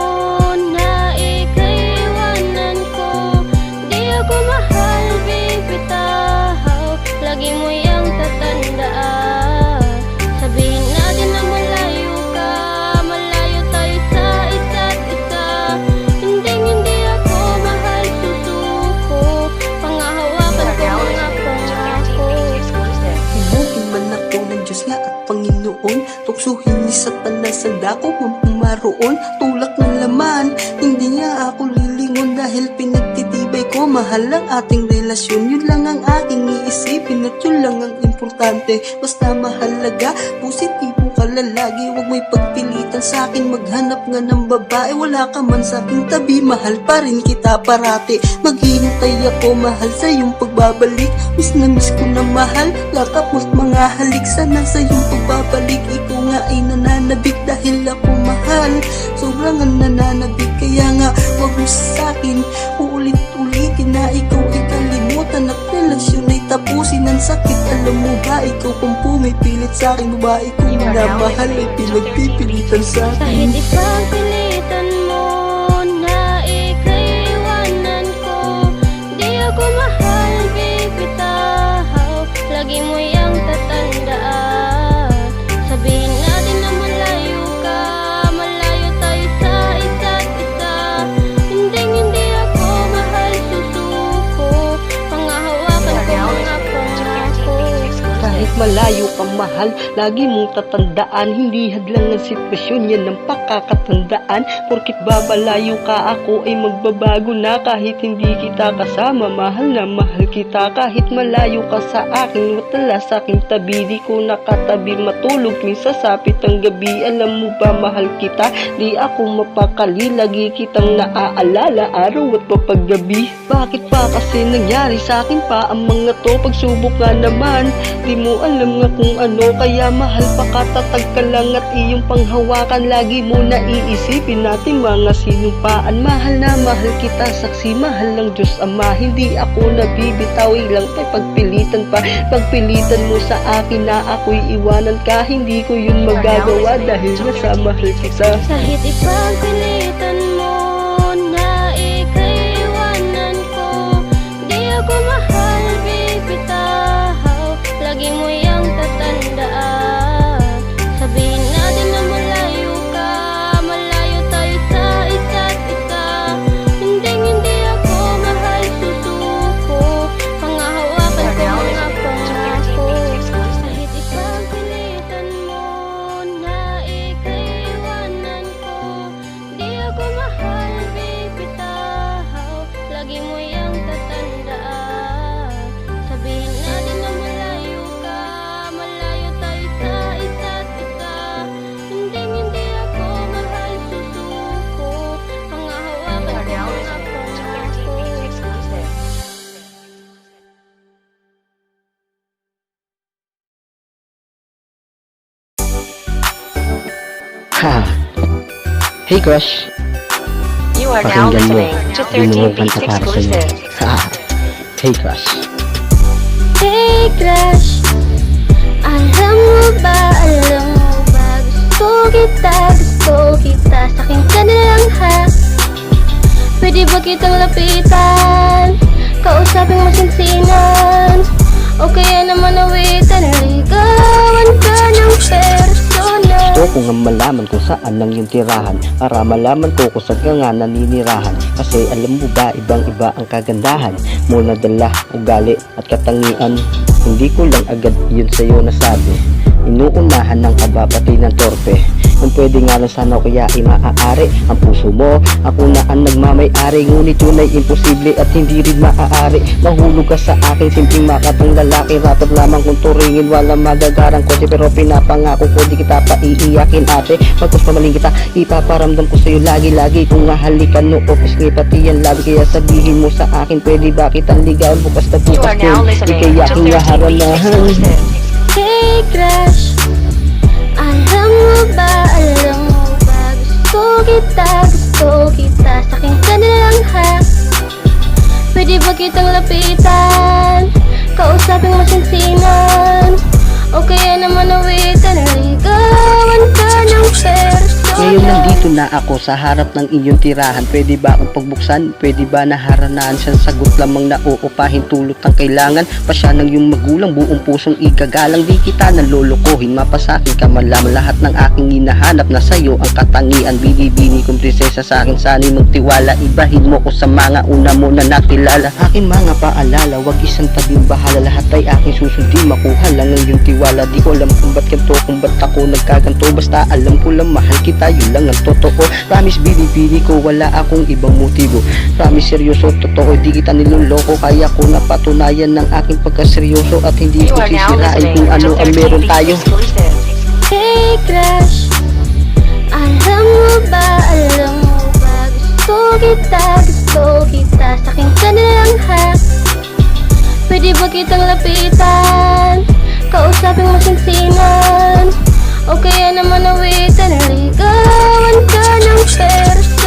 na ikaiwanan ko, di ako mahal, bibitaw. Lagi mo yang tatandaan. Sabihin natin na malayo ka, malayo tayo sa isa't isa. Hindi ako mahal, susuko. Pangahawakan ko mga pangako. Inukin man ako ng Diyos nga at Panginoon, tuksuhin ni Satanas ang dako kung pumaroon. Tulak ng laman, hindi niya ako lilingon dahil pinagtitibay ko. Mahal ang ating relasyon, yun lang ang aking iisipin at yun lang ang importante. Basta mahalaga, positibo ka lalagi. Huwag may pagpilitan sa akin, maghanap nga ng babae. Wala ka man sa aking tabi, mahal pa rin kita parati. Maghihintay ako mahal sa iyong pagbabalik. Miss ko na mahal, lakap mo't mga halik. Sana sa iyong pagbabalik, ikaw nga ay nananabik dahil ako mahal. Sobrang ang nananabik, kaya nga wag mo sa akin uulit-ulitin na ikaw ay kalimutan at relasyon ay tapusin. Ang sakit, alam mo ba, ikaw kung pumipilit sa akin, babae kong minamahal ay pinagpipilitan sa akin. Kahit ipagpilitan mo na ikaiwanan ko, di ako mahal, bibitaw. Lagi mo yang tatandaan. Sabihin natin na malayo ka, malayo tayo sa isa't isa. Hindi ako mahal, susuko. Pangahawakan ko mga pangako. Kahit malayo ka mahal, lagi mong tatandaan. Hindi hadlang ang sitwasyon, yan ang pakakatandaan. Porkit babalayo ka, ako ay magbabago na. Kahit hindi kita kasama, mahal na mahal kita. Kahit malayo ka sa akin, watala sa aking tabi. Di ko nakatabi matulog, minsan sapit ang gabi. Alam mo ba mahal kita, di ako mapakali. Lagi kitang naaalala, araw at papaggabi. Bakit pa kasi nangyari sa akin pa ang mga to? Pagsubok nga naman, di mo alam nga kung ano. Kaya mahal pa katatag ka lang at iyong panghawakan. Lagi mo na iisipin natin mga sinumpaan. Mahal na mahal kita, saksi mahal ng Diyos Ama. Hindi ako nabibitaw, ilang pa pagpilitan pa. Pagpilitan mo sa akin na ako'y iwanan ka, hindi ko yun magagawa dahil nasa mahal kita. Kahit ipagpilitan mo na ikaiwanan ko, di ako mahal, bibitaw. Lagi mo yang tatandaan. Sabihin natin na malayo ka, malayo tayo sa isa't isa. Hindi ako mahal, susuko. Pangahawakan ko mga pangako. Kahit ipagpilitan mo na ikaiwanan ko, di ako mahal, bibitaw. Lagi mo yang tatandaan. Sabihin natin na malayo ka, malayo tayo sa isa't isa. Hindi ako mahal, susuko. Pangahawakan ko mga pangako. Ha! Hey crush! You are now Pakinggan mo, listening to yung 13 mga Beats kanta para sa'yo. exclusive. Ha! Hey crush! Hey crush, alam mo ba, gusto kita, sakin ka na lang ha. Pwede ba kitang lapitan, kausapin mo sinsinan, o kaya naman awitan, ligawan ka ng persona. Gusto ko nga malaman kung saan ang iyong tirahan, para malaman ko kung saan ka nga naninirahan. Kasi alam mo ba, ibang iba ang kagandahan mo na dala, ugali at katangian. Hindi ko lang agad yun sa'yo nasabi, inuunahan ng kababati ng torpe. Kung pwede nga lang sana kaya ay maaari ang puso mo, ako na ang nagmamay-ari. Ngunit yun ay imposible at hindi rin maaari. Mahulog ka sa akin, simpleng makatang lalaki. Rapat lamang kung turingin, walang magagarang kotse. Pero pinapangako ko di kita pa iiyakin ate. Pagkos pamaling kita, ipaparamdam ko sa'yo lagi-lagi. Kung mahalikan no, office ngay pati yan labi. Kaya sabihin mo sa akin, pwede ba kitang ligawan bukas na You bukas are now din. Di listening kaya to aking 13 Beats naharanahan. exclusive. Hey crush, alam mo ba gusto kita, sakin ka na lang ha. Pwede ba kitang lapitan, kausapin mo sinsinan, o kaya naman awitan, naligawan ka ng persona. Ngayon nandito na ako sa harap ng inyong tirahan. Pwede ba akong pagbuksan? Pwede ba naharanaan siyang sagot lamang na uupahin tulot ang kailangan? Pa siya ng iyong magulang, buong pusong igagalang. Di kita nalolokohin, mapasakin ka man lamang. Lahat ng aking hinahanap na sa'yo ang katangian. Bini-bini kong prinsesa sa akin, sana'y magtiwala. Ibahin mo ko sa mga una mo na nakilala. Akin mga paalala, wag isang tabing bahala. Lahat ay aking susundin, makuha lang ang iyong tiwala. Di ko alam kung ba't ganito, kung ba't ako nagkaganto. Basta alam ko lang mahal kita, yun lang ang totoo. Promise binibini ko, wala akong ibang motibo. Promise seryoso, totoo, di kita niloloko. Kaya ko napatunayan ng aking pagkaseryoso at hindi You ko are now sisirain listening kung to ano ang 13 meron Beats tayo. exclusive. Hey crush, alam mo ba gusto kita, sakin ka na lang ha. Pwede ba kitang lapitan, kausapin mo sinsinan, o kaya naman awitan, naligawan ka ng persona.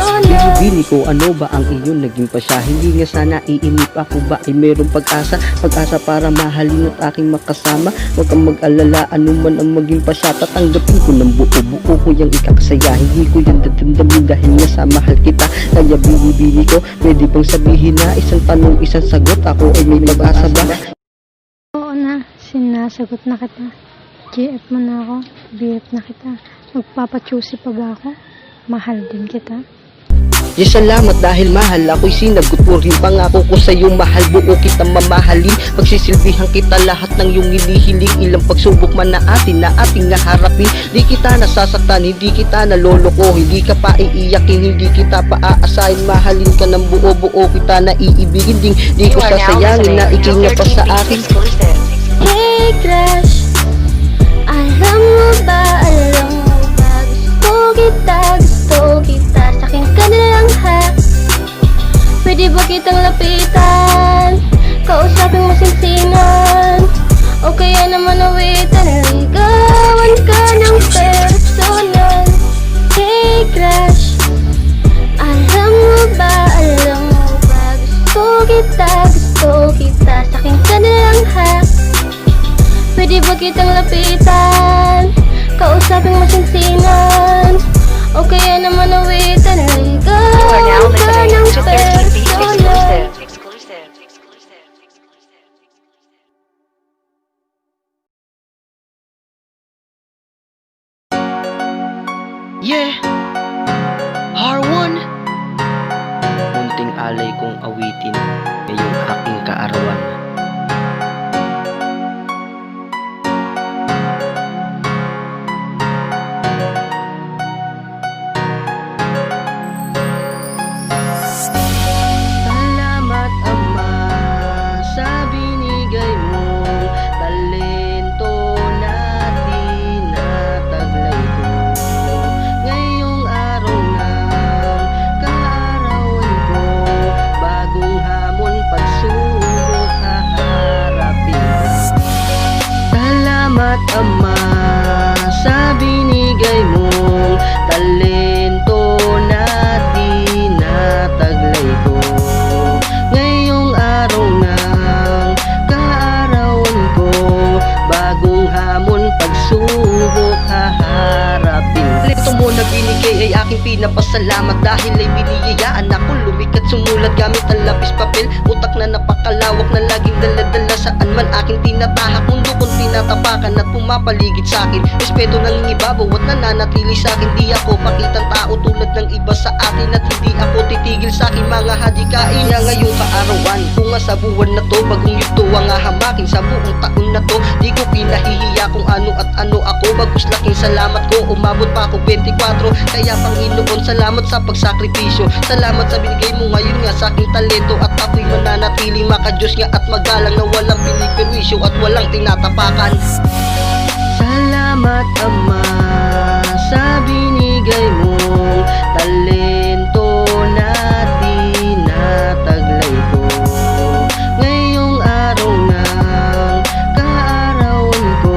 Binibini ko, ano ba ang iyon naging pasya? Hindi nga sana iinip, ako ba ay mayroong pag-asa? Pag-asa para mahalin at aking makasama. Huwag kang mag-alala, ano man ang maging pasya. Tatanggapin ko ng buo-buo ko yung ikakasaya. Hindi ko yan dadamdamin dahil nga sa mahal kita. Kaya binibini ko, pwede bang sabihin na isang tanong, isang sagot? Ako ay may mag-asa ba? Oo na, sinasagot na kita. GF mo na ako, BF na kita. Magpapachusi pag ako, mahal din kita. Yes, salamat dahil mahal ako'y sinagot mo rin. Pangako ko sa'yo mahal, buo kitang mamahalin. Pagsisilbihan kita lahat ng iyong hinihiling. Ilang pagsubok man na ating naharapin. Di kita nasasaktan, hindi kita naloloko. Hindi ka pa iiyakin, hindi kita pa aasahin. Mahalin ka ng buo kita na iibigin ding. Di You ko are now sasayangin na listening to ikinga pa 13 sa Beats akin. exclusive. Hey crush, alam mo ba gusto kita, sakin ka na lang ha. Pwede ba kitang lapitan, kausapin mo sinsinan, o kaya naman awitan, naligawan ka ng personal. Hey crush, alam mo ba gusto kita, sakin ka na lang ha. Pwede ba kitang lapitan, kausapin mo sinsinan, o kaya naman awitan, You are now naligawan ka listening ng to 13 Beats personal. exclusive. Yeah, R1. Munting alay kong awitin ngayong aking kaarawan. Salamat Ama sa binigay mong talento na tinataglay ko. Ngayong araw ng kaarawan ko, bagong hamon pagsubok pinapasalamat dahil ay biniyayaan ako lumikat sumulat gamit ang lapis papel. Utak na napakalawak na laging dala-dala saan man aking tinatahak. Mundo kong tinatapakan at pumapaligid sa akin. Respeto nangingibabaw at nananatili sa akin. Di ako pakitang tao tulad ng iba sa atin at hindi ako titigil sa aking mga hadikain. Kaya ngayong kaarawan kung nga sa buwan na to bagong yugto ang hahamakin sa buong taon na to. Di ko pinahihiya kung ano at ano ako. Bagus laking salamat ko umabot pa ako 24. Kaya Panginoon salamat sa pagsakripisyo. Salamat sa binigay mo ngayon nga sa aking talento. At ako'y mananatiling makadiyos nga at magalang na walang piniperwisyo at walang tinatapakan. Salamat Ama sa binigay mong talento na tinataglay ko. Ngayong araw ng kaarawan ko,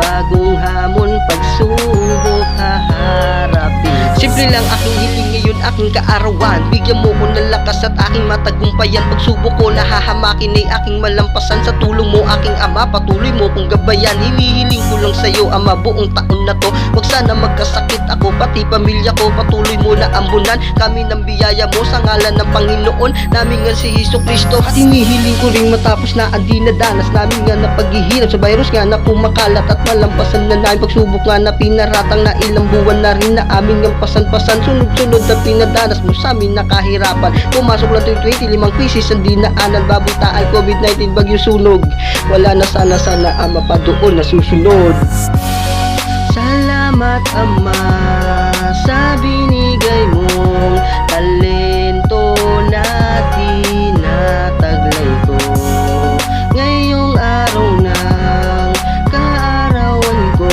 bagong hamon pagsubok haharapin. Simple lang aking hiling ngayon aking kaarawan. Bigyan mo ko ng lakas at aking matagumpayan. Pagsubok ko nahahamakin ay aking malampasan. Sa tulong mo aking Ama patuloy mo kong gabayan. Hinihiling ko lang sa'yo Ama buong taon na to. Wag sana magkasakit ako pati pamilya ko. Patuloy mo na ambunan kami ng biyaya mo sa ngalan ng Panginoon namin nga si Jesucristo. At hinihiling ko ring matapos na ang dinadanas namin nga na paghihirap sa virus nga na pumakalat at malampasan na namin pagsubok nga na pinaratang na ilang buwan na rin na amin nga pasan-pasan. Sunod-sunod na pinadanas mo sa amin na kahirapan. Pumasok lang 2020 limang krisis ang dinaanan. Babutaan COVID-19 bagyo sunog. Wala na sana Ama pa doon na susunod. Salamat Ama sa binigay mong talento na tinataglay ko. Ngayong araw ng kaarawan ko,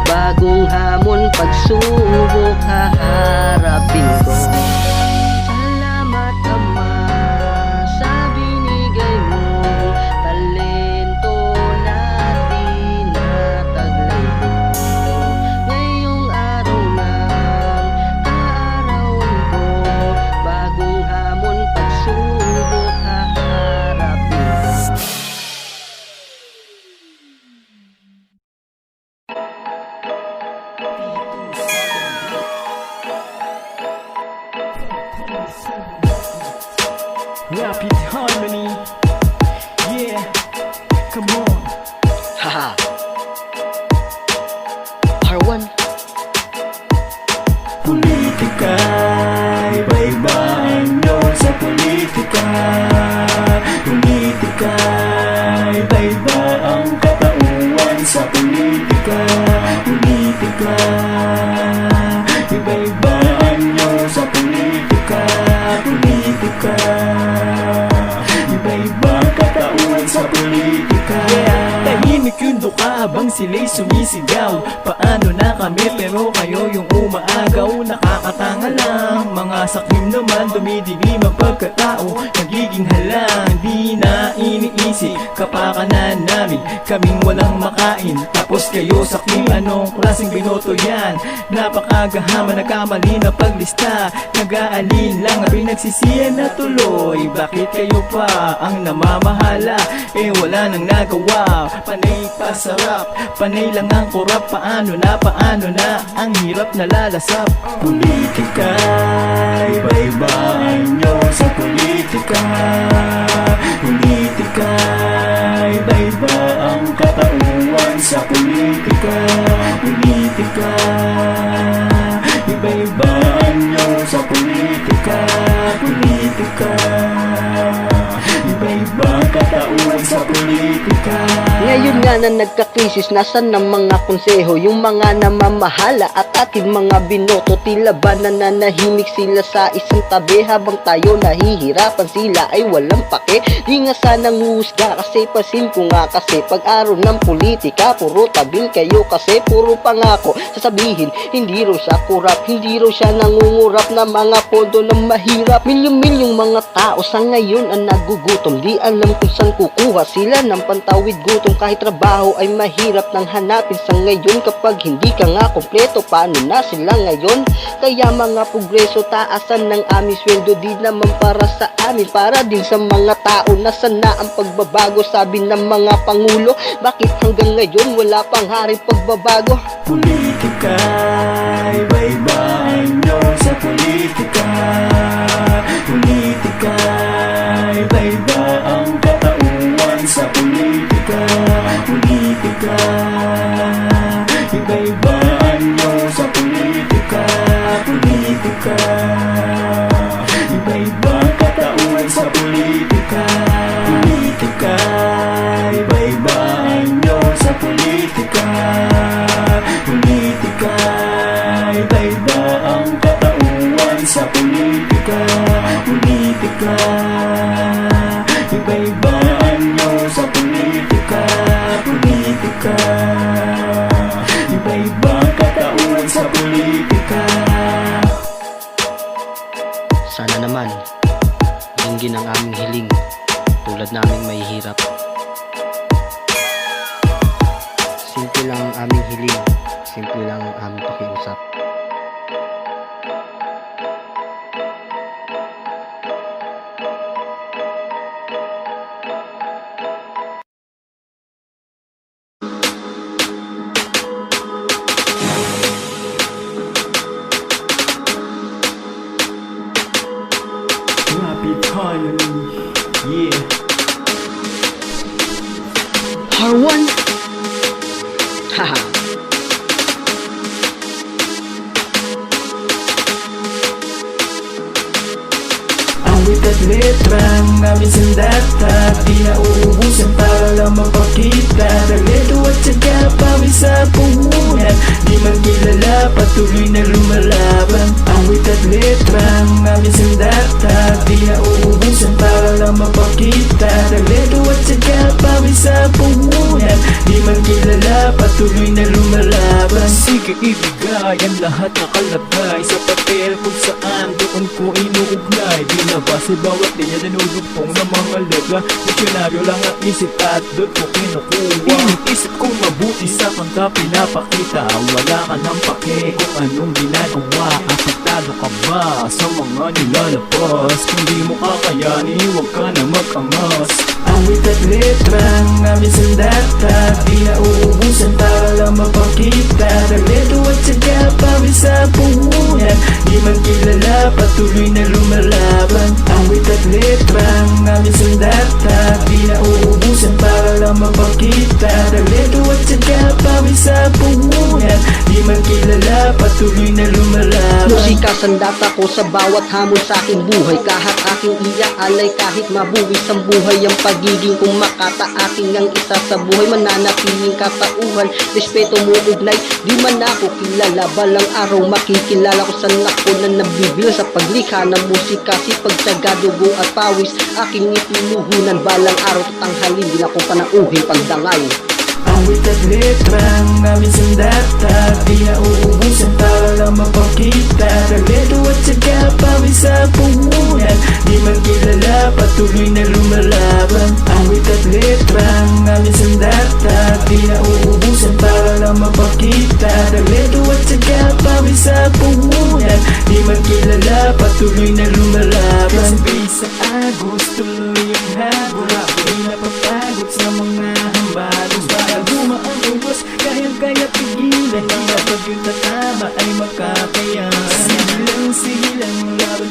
bagong hamon pagsubok haharapin ko. Salamat Ama sa binigay mong talento na tinataglay ko. Ngayong araw ng kaarawan ko, bagong hamon pagsubok haharapin ko. Rapid harmony, yeah, come on. Haha. R1. Politika, iba-ibang nyo sa politika. Politika, iba-iba ang katauhan sa politika. Politika, iba-iba ang nyo sa politika. Politika, iba-iba ang katauhan sa politika. Tahimik yung duka habang sila'y sumisigaw. Paano na kami pero kayo yung umaagaw. Nakakatanga lang, mga sakim naman dumidilim ang pagkatao. Nagiging halang, di na iniisip kapakanan namin, kaming walang makain. Tapos kayo sakim, anong klaseng binoto yan? Napakagahama, nagkamali na paglista. Nag-aalin lang, pinagsisiyan na tuloy. Bakit kayo pa ang namamahala? Eh wala nang nagawa. Panay pasarap, panay lang ang kurap. Paano na ang hirap na lalasap. Politika, iba-iba nyo sa politika. Politika, iba-iba ang katauhan sa politika. Politika, iba-iba nyo sa politika. Politika, iba-iba ang katauhan sa politika. Ngayon nga na nagkakrisis, nasan ng mga konseho? Yung mga namamahala at ating mga binoto. Tila ba nananahimik sila sa isang tabi habang tayo nahihirapan? Sila ay walang pake. Di nga sanang husga kasi pasin ko nga kasi pag-araw ng politika, puro tabil kayo kasi puro pangako. Sasabihin, hindi raw siya kurap, hindi raw siya nangungurap na mga pondo ng mahirap. Milyong-milyong mga tao sa ngayon ang nagugutom. Di alam kung saan kukuha sila ng pantawid gutom. Kahit trabaho ay mahirap nang hanapin sa ngayon. Kapag hindi ka nga kompleto, paano na sila ngayon? Kaya mga progreso, taasan ng aming sweldo. Di naman para sa amin, para din sa mga tao. Nasaan na ang pagbabago? Sabi ng mga pangulo, bakit hanggang ngayon wala pang haring pagbabago? Politika, iba-iba nyo politika. Politika, iba-iba ang katauhan sa politika. Politika, iba-iba anyo sa politika. Politika, iba-iba katauhan sa politika. Politika, iba-iba anyo sa politika. Politika, iba-iba ang katauhan sa politika. Politika, iba-iba anyo sa politika. Politika, iba-iba katauhan sa politika. Sana naman, dinggin ang aming hiling, tulad naming may hirap. Simple lang ang aming hiling, simple lang ang aming pakiusap. Rapid harmony, yeah. R1. Haha. Awit at letra ang aming sandata, di na uubusan para lang mapakita. Talento at saka pawis sa puhunan, di man kilala, patuloy na lumalaban. Awit at letra ang aming sandata, di na uubusan para lang mapakita. Talento at saka pawis sa puhunan, di man kilala, patuloy na lumalaban. Sige ibigay ang lahat na kalagay sa papel kung saan doon ko inuugnay. Binabase bawat linya dinudugtong ng mga letra. Diksyonaryo lang ang isip at doon ko kinukuha. Inisip kong mabuti sa kanta pinapakita. Wala ka ng pake kung anong ginagawa. Apektado ka ba sa mga nilalabas? Kung di mo kakayanin, huwag ka na mag-angas. Awit at letra ang aming sandata, di na uubusan para lang mapakita. Talento at saka pawis sa puhunan, di man kilala, patuloy na lumalaban. Awit at letra ang aming sandata, di na uubusan para lang mapakita. Talento at saka pawis sa puhunan, di man kilala, patuloy na lumalaban. Musika sandata ko sa bawat hamon sa aking buhay. Kahit aking iaalay, kahit mabuwis ang buhay. Ang pagiging kung makata aking ang isa sa buhay. Mananatiling katauhan, respeto mo ugnay. Di man ako kilala, balang araw makikilala ko. Saan ako na nabibil sa paglikha ng musika. Sipag, tiyaga, dugo at pawis aking itinuhunan. Balang araw tatanghalin, di na ko panauhin pagdangay. Awit at letra ang aming sandata, di na uubusan para lang mapakita. Talento at saka pawis sa puhunan, di man kilala, patuloy na lumalaban. Awit at letra ang aming sandata, di na uubusan para lang mapakita. Talento at saka pawis sa puhunan, di man kilala, patuloy na lumalaban. Sabi sa agos, tuloy ang habol, di napapagod sa mga hambalos. Guma ang ubos, kayang-kaya pigilan. Ang kapag yung tatama ay makakaya. Sige lang, laban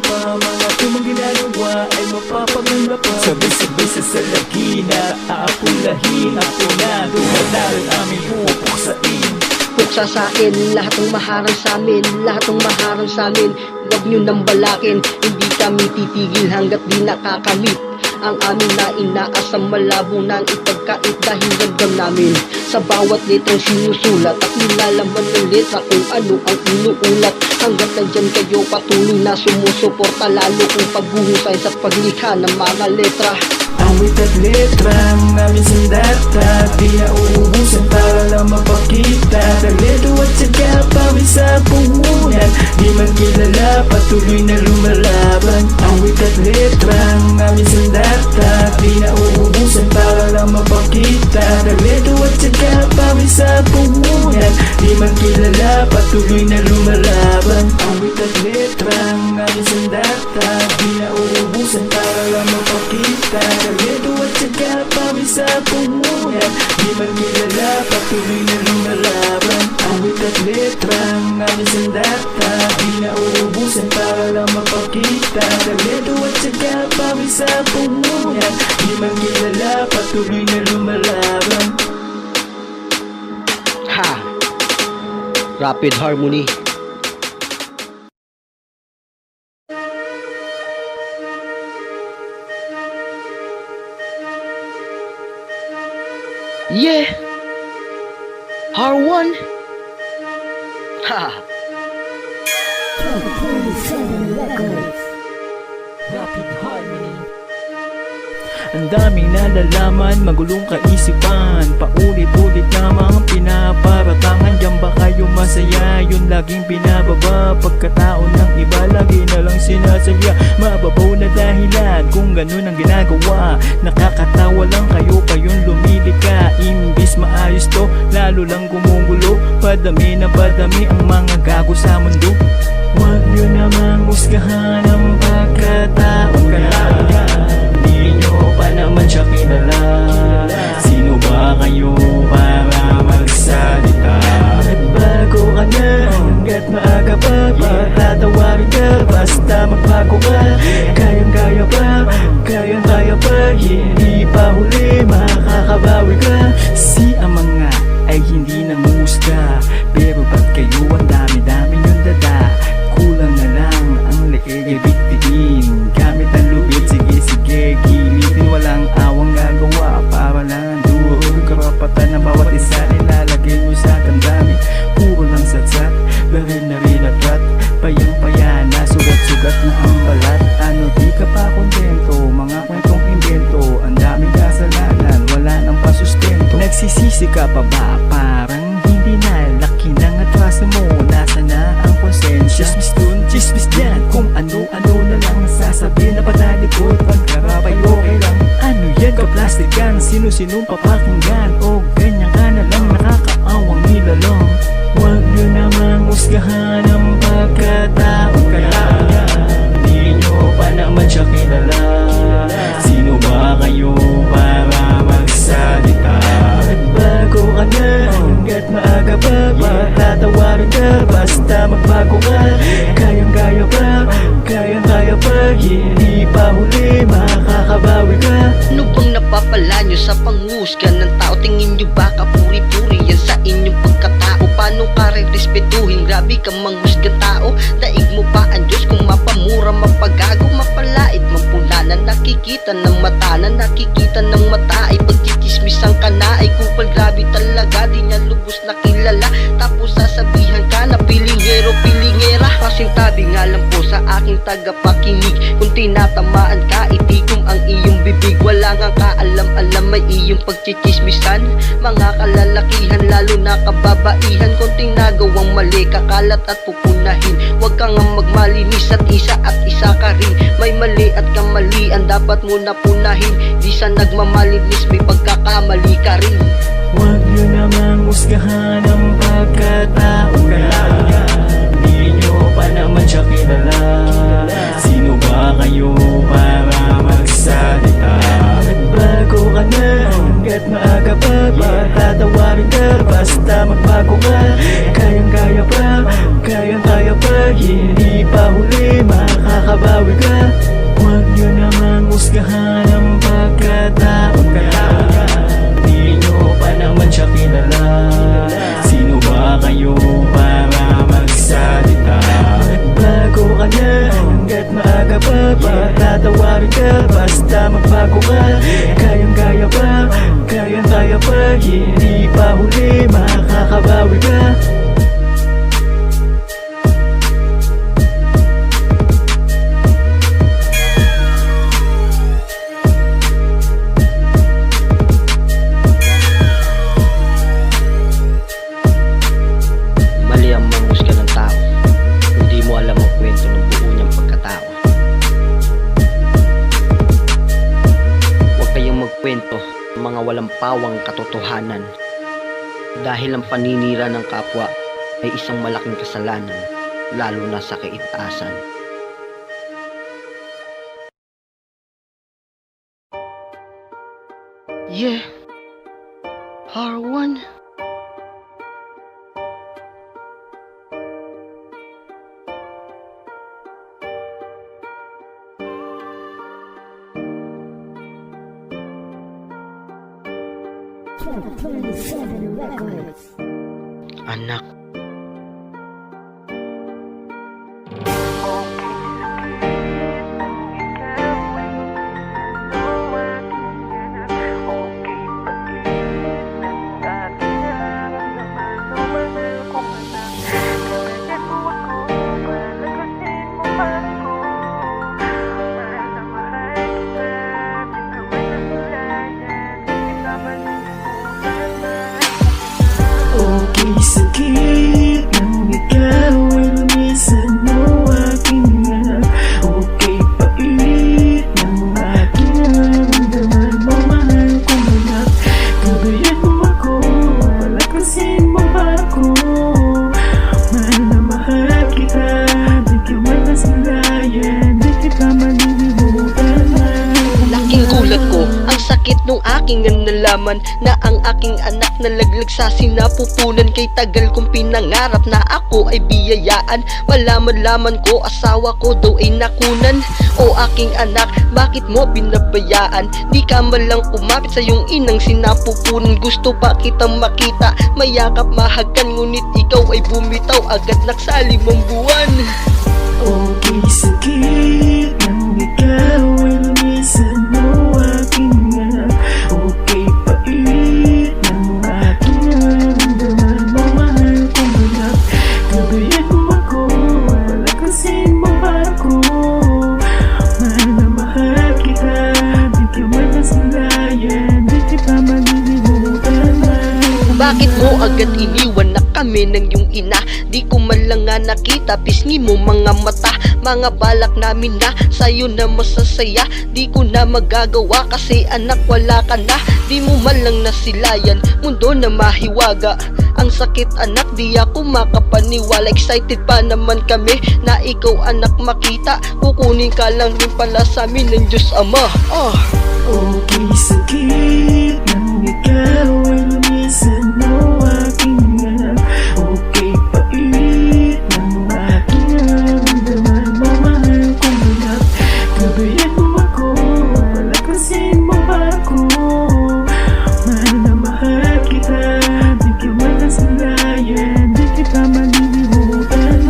pa. Mga tumang ginagawa ay mapapaganda pa. Sabay-sabay sa salagina, aapulahin. Ako na, dumadal aming pupuksain. Puksa sa akin, lahat ng maharang sa amin. Lahat ng maharang sa amin, huwag nyo nang balakin. Hindi kami titigil hanggat di nakakamit ang aming nainaasang malabo ng ipagkait dahil ramdam namin sa bawat letrang sinusulat at nilalaman ng letra kung ano ang inuulat. Hanggat nandyan kayo patuloy na sumusuporta, lalo kung paghuhusay sa paglikha ng mga letra. Awit at letra ang aming sandata, di na uubusan para lang mapakita. Talento at saka pawis sa puhunan, di man kilala, patuloy na lumalaban. Awit at letra ang aming sandata, di na uubusan para lang mapakita. Talento at saka pawis sa puhunan, di man kilala, patuloy na lumalaban. Awit at letra ang aming sandata, di na uubusan para lang mapakita. Talento at saka pawis sa puhunan, di man kilala, patuloy na lumalaban. Awit at letra ang aming sandata, di na uubusan mang kilala, patuloy na lumalaban. Ha! Rapid Harmony. Yeah! R1! Ha! Ang daming nalalaman, magulong kaisipan, paulit-ulit namang pinaparatangan. Diyan ba kayo masaya? Yun laging binababa. Pagkatao ng iba, lagi na lang sinasadya. Mababaw na dahilan kung ganun ang ginagawa. Nakakatawa lang kayo pa yun lumilika. Imbis maayos to, lalo lang gumugulo. Padami na padami ang mga gago sa mundo. Huwag nyo namang husgahan ang pagkataong kailangan. Di nyo pa naman siya kilala. Sino ba kayo para magsalita? Nagbago ka na hanggat maaga pa. Patatawarin ka basta magbago ka. Kayang-kaya pa, kayang-kaya pa. Hindi pa huli, makakabawi ka. Si Amang nga ay hindi nanguhusga, pero ba't kayo ang dami-dami yung dada? Kulang na lang ang leeg ay bigtiin. Gamit ang lubid, sige-sige gilitin. Walang awang gagawa para lang duhog. Karapatan ng bawat isa nilalagay mo sa damdamin. Puro lang satsat, barin na rin at rat. Payang-paya na, sugat-sugat na ang balat. Ano di ka pa kontento? Mga kwentong invento. Ang daming kasalanan, wala nang pasustento. Nagsisisi ka pa ba? Parang hindi na laki ng atraso mo. Nasa na ang konsensya? Chismis dun, chismis dyan. Kung ano-ano na lang sasabihin na patalikod. Pagkarapay okay lang. Ano yan ka plastikan? Sino-sinong papakinggan? O ganyan ka na lang, nakakaawang nilalang. Huwag nyo namang husgahan ang pagkataong kailangan. Di nyo pa naman siya kilala. Sino ba kayo para magsalita? Nagbago ka na hanggat maaga pa. Patatawarin ka basta magbago ka. Kayang-kaya pa, kayang-kaya pa. Hindi pa huli, makakabawi ka. Ano bang napapala nyo sa panghusga ng tao? Tingin nyo ba kapuri-puri yan sa inyong pagkatao? Paano ka rin respetuhin? Grabe ka manghusga tao. Daig mo pa ang Diyos kung mapamura, mapagago, mapalait, mampulanan. Nakikita ng mata na nakikita ng mata ay pagkikismisan ka na ay kupal. Grabe talaga, di niya lubos na kilala. Tapos sasabihan ka na pilingero, pilingera. Pasintabi nga lang po sa aking tagapakinig. Kung tinatamaan ka, itikom ang iyong bibig. Wala nga kaalam-alam may iyong pagchichismisan. Mga kalalakihan, lalo na kababaihan. Konting nagawang mali, kakalat at pupunahin. Huwag ka nga magmalinis at isa ka rin. May mali at kamalian, dapat mo na punahin. Di sa nagmamalinis, may pagkakamali ka rin. Huwag nyo namang husgahan ang pagkataong kailangan. Di nyo pa naman siya kilala. Sino ba kayo para magsalita? Nagbago ka na hanggat maaga pa. Patatawarin ka basta magbago ka. Kayang-kaya pa, kayang-kaya pa. Hindi pa huli, makakabawi ka. Huwag nyo namang husgahan ang pagkataong kailangan. Di nyo pa naman siya kilala. Sino ba kayo para magsalita? Nagbago ka na hanggat maaga pa. Patatawarin ka basta magbago ka. Kayang-kaya pa, kayang-kaya pa. Hindi pa huli, makakabawi ka. Mali ang manghusga ng tao. Hindi mo alam ang kwento ng buo niyang pagkatao. Huwag kayong magkwento ng mga walang pawang katotohanan. Dahil ang paninira ng kapwa ay isang malaking kasalanan, lalo na sa kaitaasan. Yeah, R1. Anak. Okay, sakit nang ikaw ay lumisan mo aking anak. Okay, pait ng aking nararamdaman mo, mahal kong anak. Gabayan mo ako, palakasin mo ako. Mahal na mahal kita, di ka magkasilayan, di kita malilimutan. Laking gulat ko, ang sakit nung aking nalaman na ang aking anak nalaglag sa sinapupunan. Kay tagal kong pinangarap na ako ay biyayaan. Malaman-laman ko asawa ko daw ay nakunan. O aking anak, bakit mo binabayaan? Di ka malang kumapit sa iyong inang sinapupunan. Gusto pa kitang makita, mayakap mahagan, ngunit ikaw ay bumitaw agad nagsali mong buwan. Okay, sakit nang ikaw ay lumisan mo aking anak. Okay, pait ng aking nararamdaman mo, mahal kong anak. Gabayan mo ako, palakasin mo ako. Mahal na mahal kita, di ka magkasilayan, di kita malilimutan. Bakit mo agad iniwan na kami ng iyong ina? Di ko man lang nga nakita, pisngi mo mga mata. Mga balak namin na sa'yo na masasaya, di ko na magagawa kasi anak wala ka na. Di mo man lang nasilayan, mundo na mahiwaga. Ang sakit anak, di ako makapaniwala. Excited pa naman kami na ikaw anak makita. Kukunin ka lang rin pala sa amin ng Diyos Ama. Okay, sakit nang ikaw ay lumisan mo aking anak. Okay, pait ng aking nararamdaman mo, mahal kong anak. Gabayan mo ako, palakasin mo ako. Mahal na mahal kita, di ka magkasilayan, di kita malilimutan.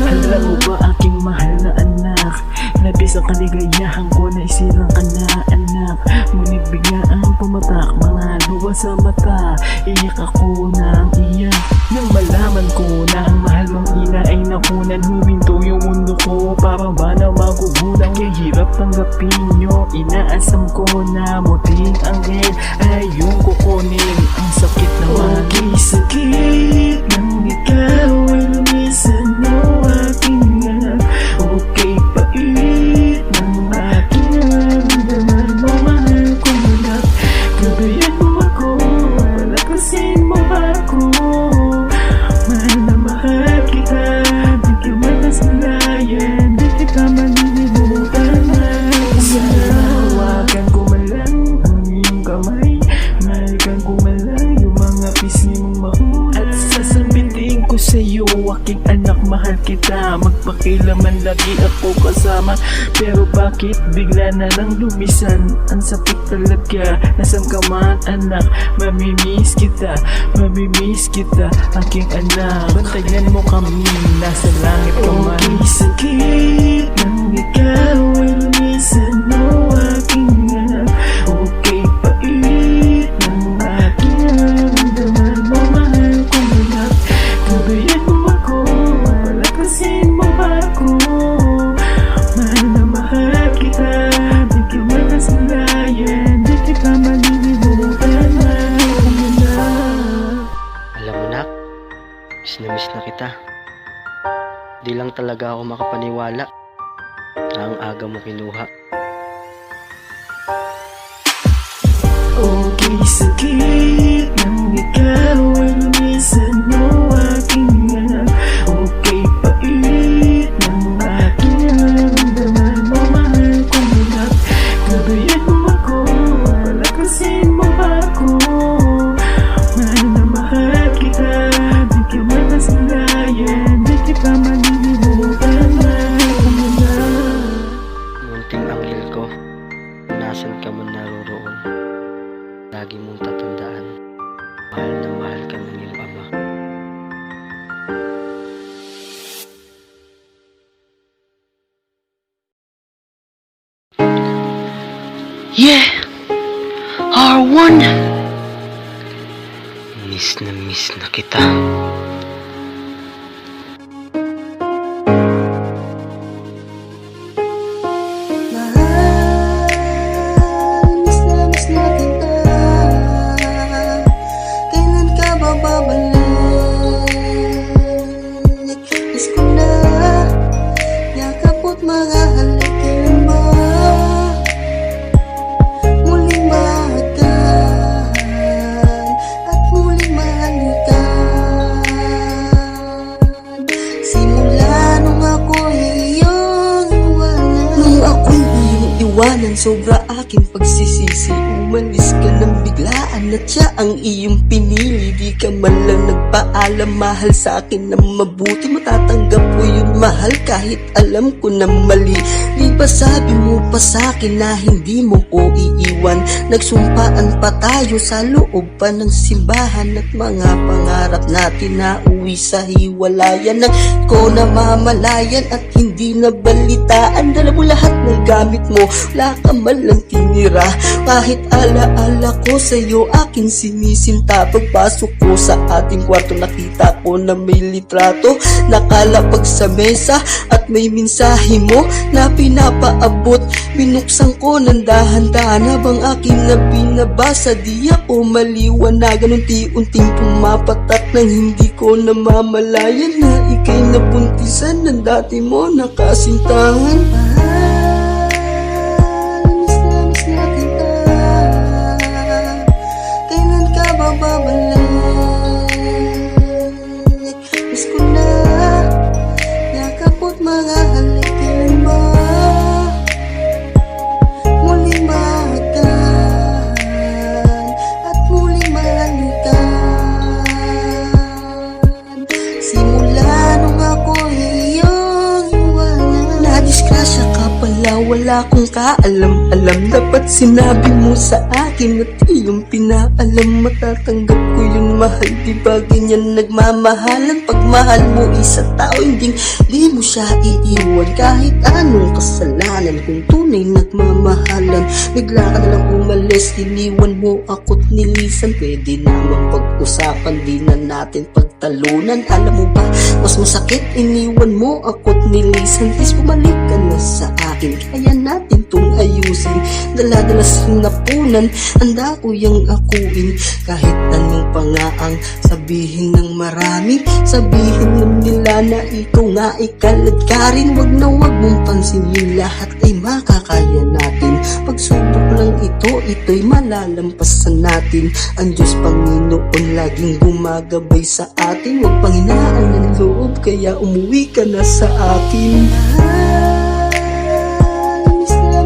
Alam mo ba aking mahal na anak, labis ang kaligayahan ko na isilang ka na anak. Ngunit biglaan pumatak mga luha sa mata, iyak ako ng iyak nang malaman ko na ang mahal mong ina ay nakunan. Huminto yung mundo ko, para ba na magugulang? Kaya hirap tanggapin nyo, inaasam ko na muting anghel ay yung kukunin. Ang sakit naman. Okay, sakit nang ikaw ay lumisan mo aking anak. Okay, pait ng aking nararamdaman mo, mahal kong anak. Gabayan mo ako, palakasin mo ako. Mahal na mahal kita, di ka magkasilayan, di kita malilimutan. Hawakan ko man lang ang iyong kamay, mahalikan ko man lang yung mga pisngi mong mahal. At sasabitin ko sa'yo, aking anak, mahal kita. Magpakilaman lagi ako kasama, pero bakit bigla na lang lumisan? Ang sakit talaga, nasan ka man anak? Mamimiss kita, mamimiss kita, aking anak. Bantayan mo kami, nasa langit ka man. Okay, sakit nang ikaw ay lumisan mo aking anak. Okay, pait ng aking nararamdaman mo, mahal kong anak. Gabayan mo ako, palakasin mo ako. Mahal na mahal kita, di ka magkasilayan, di kita malilimutan. Alam mo nak, miss na kita. Di lang talaga ako makapaniwala na ang aga mo kinuha. Okay, sakit nang ikaw ay lumisan mo aking anak. Okay, pait ng aking nararamdaman mo, mahal kong anak. Gabayan mo ako, palakasin mo ako. Mahal na mahal kita, di ka magkasilayan, di kita malilimutan. Munting anghel ko, nasan ka man naroroon, lagi mong tatawagan. Yeah! R1! Miss na kita. Miss na kita. Kailan ka ba babalik? Miss ko na yakap mo't mga halik. Kailan ba muling mahagkan at muling mahalikan? Simula nung ako'y iyong iwanan. Nung ako'y iyong iwanan, sobra aking pagsisisi. Umalis ka ng biglaan at siya ang iyong pinili. Di ka man lang nagpaalam, mahal sa akin na mabuti. Matatanggap ko yun, mahal, kahit alam ko na mali. Di ba sabi mo pa sa'kin na hindi mo ko iiwan? Nagsumpaan pa tayo sa loob pa ng simbahan, at mga pangarap natin na uwi sa hiwalayan. Nang ko namamalayan at hindi nabalitaan, dala mo lahat ng gamit mo, wala ka man lang tinira. Kahit alaala ko sa'yo, aking sinisinta. Pagpasok ko sa ating kwarto, nakita ko na may litrato nakalapag sa mesa at may mensahe mo na pinapaabot. Binuksan ko ng dahan-dahan habang aking na binabasa. Di ako maliwanagan, unti-unting pumapatak nang hindi ko namamalayan na ika'y nabuntisan ng dati mo nakasintahan. Miss na kita. Kailan ka ba babalik? Miss ko na yakap mo't mga halik. Kailan ba muling mahagkan at muling mahalikan? Simula nung ako'y iyong iwanan, nadisgrasya ka pala, wala kong kaalam-alam. Dapat sinabi mo sa akin at iyong pinaalam. Matatanggap ko yun, mahal, di ba ganyan nagmamahalan? Pagmahal mo isa tao, di mo siya iiwan kahit anong kasalanan. Kung tunay nagmamahalan, bigla ka nalang umalis, iniwan mo ako't nilisan. Pwede naman pag-usapan, di na natin pagtalunan. Alam mo ba, mas masakit iniwan mo ako't nilisan. Please bumalik ka na sa akin, kaya natin tong ayusin. Dala-dala sa napunan, handa ko yung akuin. Kahit anong pa nga ang sabihin ng marami, sabihin ng nila na ikaw nga ikalad ka rin. Wag na wag mong pansinin, lahat ay makakaya natin. Pagsubok lang ito'y malalampasan natin. Ang Diyos Panginoon laging gumagabay sa atin. Wag panghinaan ng loob, kaya umuwi ka na sa akin.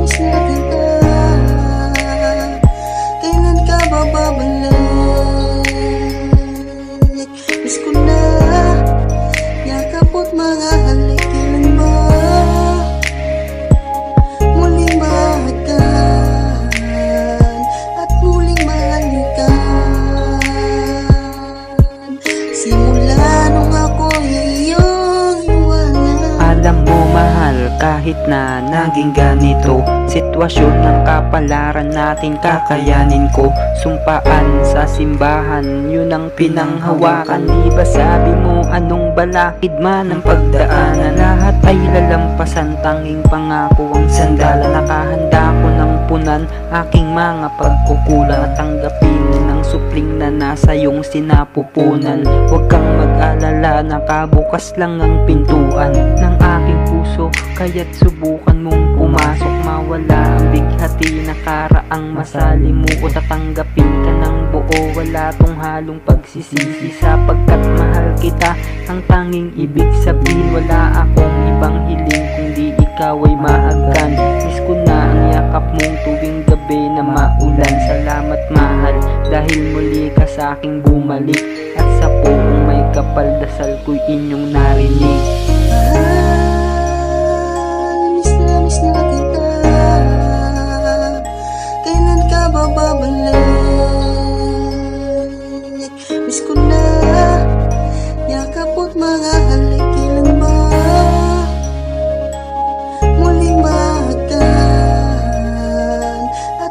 Miss na kita. Kailan ka ba babalik? Miss ko na yakap mo't mga halik. Kailan ba muling mahagkan at muling mahalikan? Simula nung ako'y iyong iwanan. Alam mo mahal, kahit na naging ganito sitwasyon ng kapalaran natin, kakayanin ko. Sumpaan sa simbahan, yun ang pinanghawakan. Di ba sabi mo anong balakid man ang pagdaanan, lahat ay lalampasan, tanging pangako ang sandala. Nakahanda ko ng punan aking mga pagkukulang at tanggapin ng supling na nasa iyong sinapupunan. Huwag kang mag-alala, nakabukas lang ang pintuan ng aking puso, kaya't subukan mong pumasok. Mawala ang bighati, nakaraang masali mo o tatanggapin ka ng buo. Wala tong halong pagsisisi, sapagkat mahal kita. Ang tanging ibig sabihin, wala akong ibang hiling kundi ikaw ay mahagkan. Miss ko na ang yakap mong tuwing gabi na maulan. Salamat mahal, dahil muli ka sa aking bumalik. At sa poong may kapal, dasal ko'y inyong narinig. Miss na kita. Kailan ka ba babalik? Miss ko na yakap mo't mga halik. Kailan ba muling mahagkan at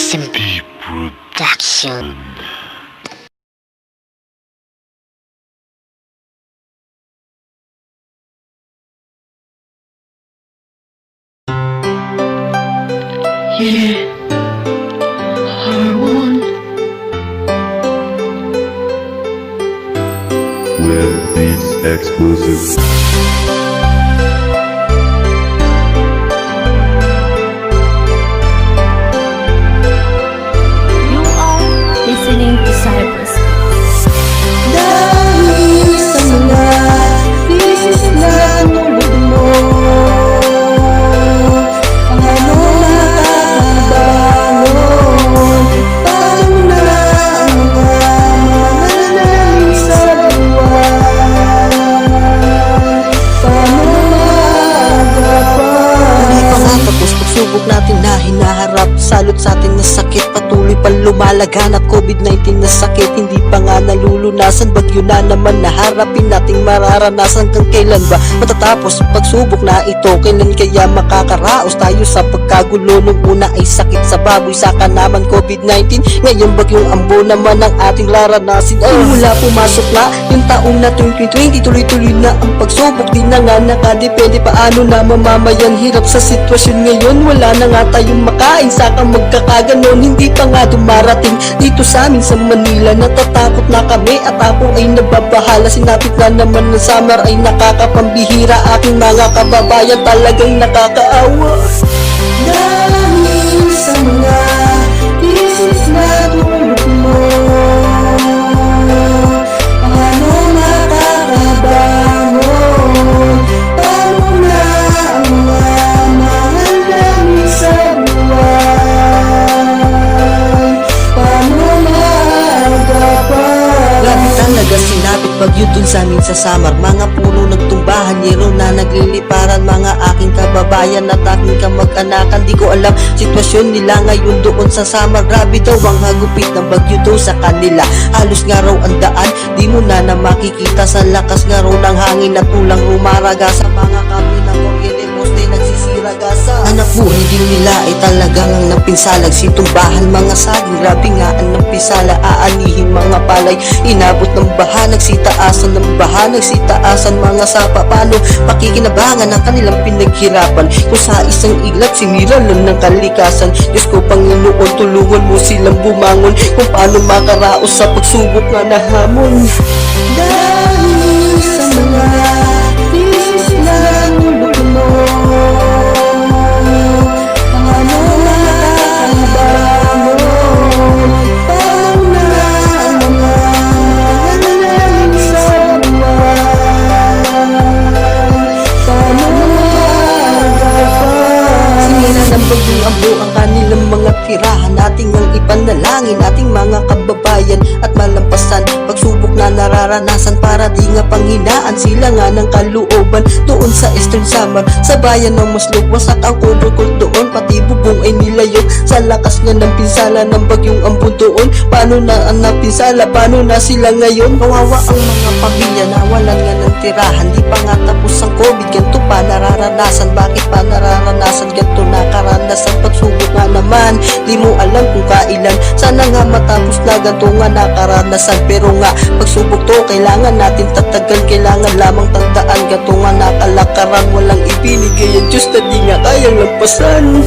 SMD Production. Yeah, R1. With these exclusives. You are listening to Cyberspace. Dahil sa mga bisis na tulad mo, paano makakabangon? Paano na ang mga mananalig sa buwan? Paano maagapan? Hindi pa nga tapos pagsubok natin na hinaharap. Salot sa atin na sakit, patuloy pa lumalaganap. COVID-19 na sakit, hindi pa nga nalulunasan. Bagyo na naman na harapin nating mararanasan. Hanggang kailan ba matatapos pagsubok na ito? Kailan kaya makakaraos tayo sa pagkagulo? Nung una ay sakit sa baboy, saka naman COVID-19. Ngayon bagyong ambo naman ang ating laranasin. Ay mula pumasok na yung taong na 2020, tuloy-tuloy na ang pagsubok. Di na nga nakadepende paano na mamamayan. Hirap sa sitwasyon ngayon, wala na nga tayong makain. Saka magkakaganon, hindi pa nga dumarating dito sa amin sa Manila. Natatakot na kami at ako ay nababahala. Sinapit na naman ng summer ay nakakapambihira. Aking mga kababayan talagang nakakaawa. Dahil sa mga isip na tulad mo, paano makakabangon? Paano na ang mga mahal namin sa buwan? Paano maagapan? Grabe talaga sinapit bagyo dun sa amin sa Samar. Mga puno nagtumbahan, yero na nagliliparan. Mga aking kababayan at aking kamag-anakan, di ko alam sitwasyon nila ngayon doon sa Samar. Grabe daw ang hagupit ng bagyo daw sa kanila. Halos nga raw ang daan, di mo na makikita. Sa lakas nga raw ng hangin at tulang rumaraga. Sa mga kami ng kuryente poste nagsisira gasa. Anak buhay din nila ay talagang ang napinsalag. Situmbahan mga saging, grabe nga ang napisala. Aanihin mga palay, inabot ng baha. Nagsitaasan ng baha, nagsitaasan mga sapa. Paano pakikinabangan ang kanilang pinaghirapan? Kung sa isang iglap sinira lang ng kalikasan. Diyos ko Panginoon, tulungan mo silang bumangon. Kung paano makaraos sa pagsubok na nahamon. Dahil sa mga bisis na tulad mo, paano makakabangon? Paano na ang mga mananalig sa buwan? Paano maagapan? Sinira ng bagyong ambo ang kanilang mga tirahan. Ating ang ipanalangin, ating mga kababayan at malampasan pagsubok na nararanasan. Para di nga panghinaan sila nga ng kalooban doon sa Eastern Samar. Sa bayan ng Maslog, wasak ang kulukul doon. Pati bubong ay nilayo sa lakas nga ng pinsala ng bagyong ambo doon. Paano na ang napinsala? Paano na sila ngayon? Kawawa ang mga pamilya na walan nga ng tirahan. Di pa nga tapos ang COVID, ganito pa nararanasan. Bakit pa nararanasan ganito na karanasan? Pagsubok nga naman, di mo alam kung kailan. Sana nga matapos na ganito nga nakaranasan. Pero nga pagsubok to kailangan natin tatagan. Kailangan lamang tandaan ganito nga nakalakaran. Walang ibinigay ang Diyos na di nga kayang lampasan.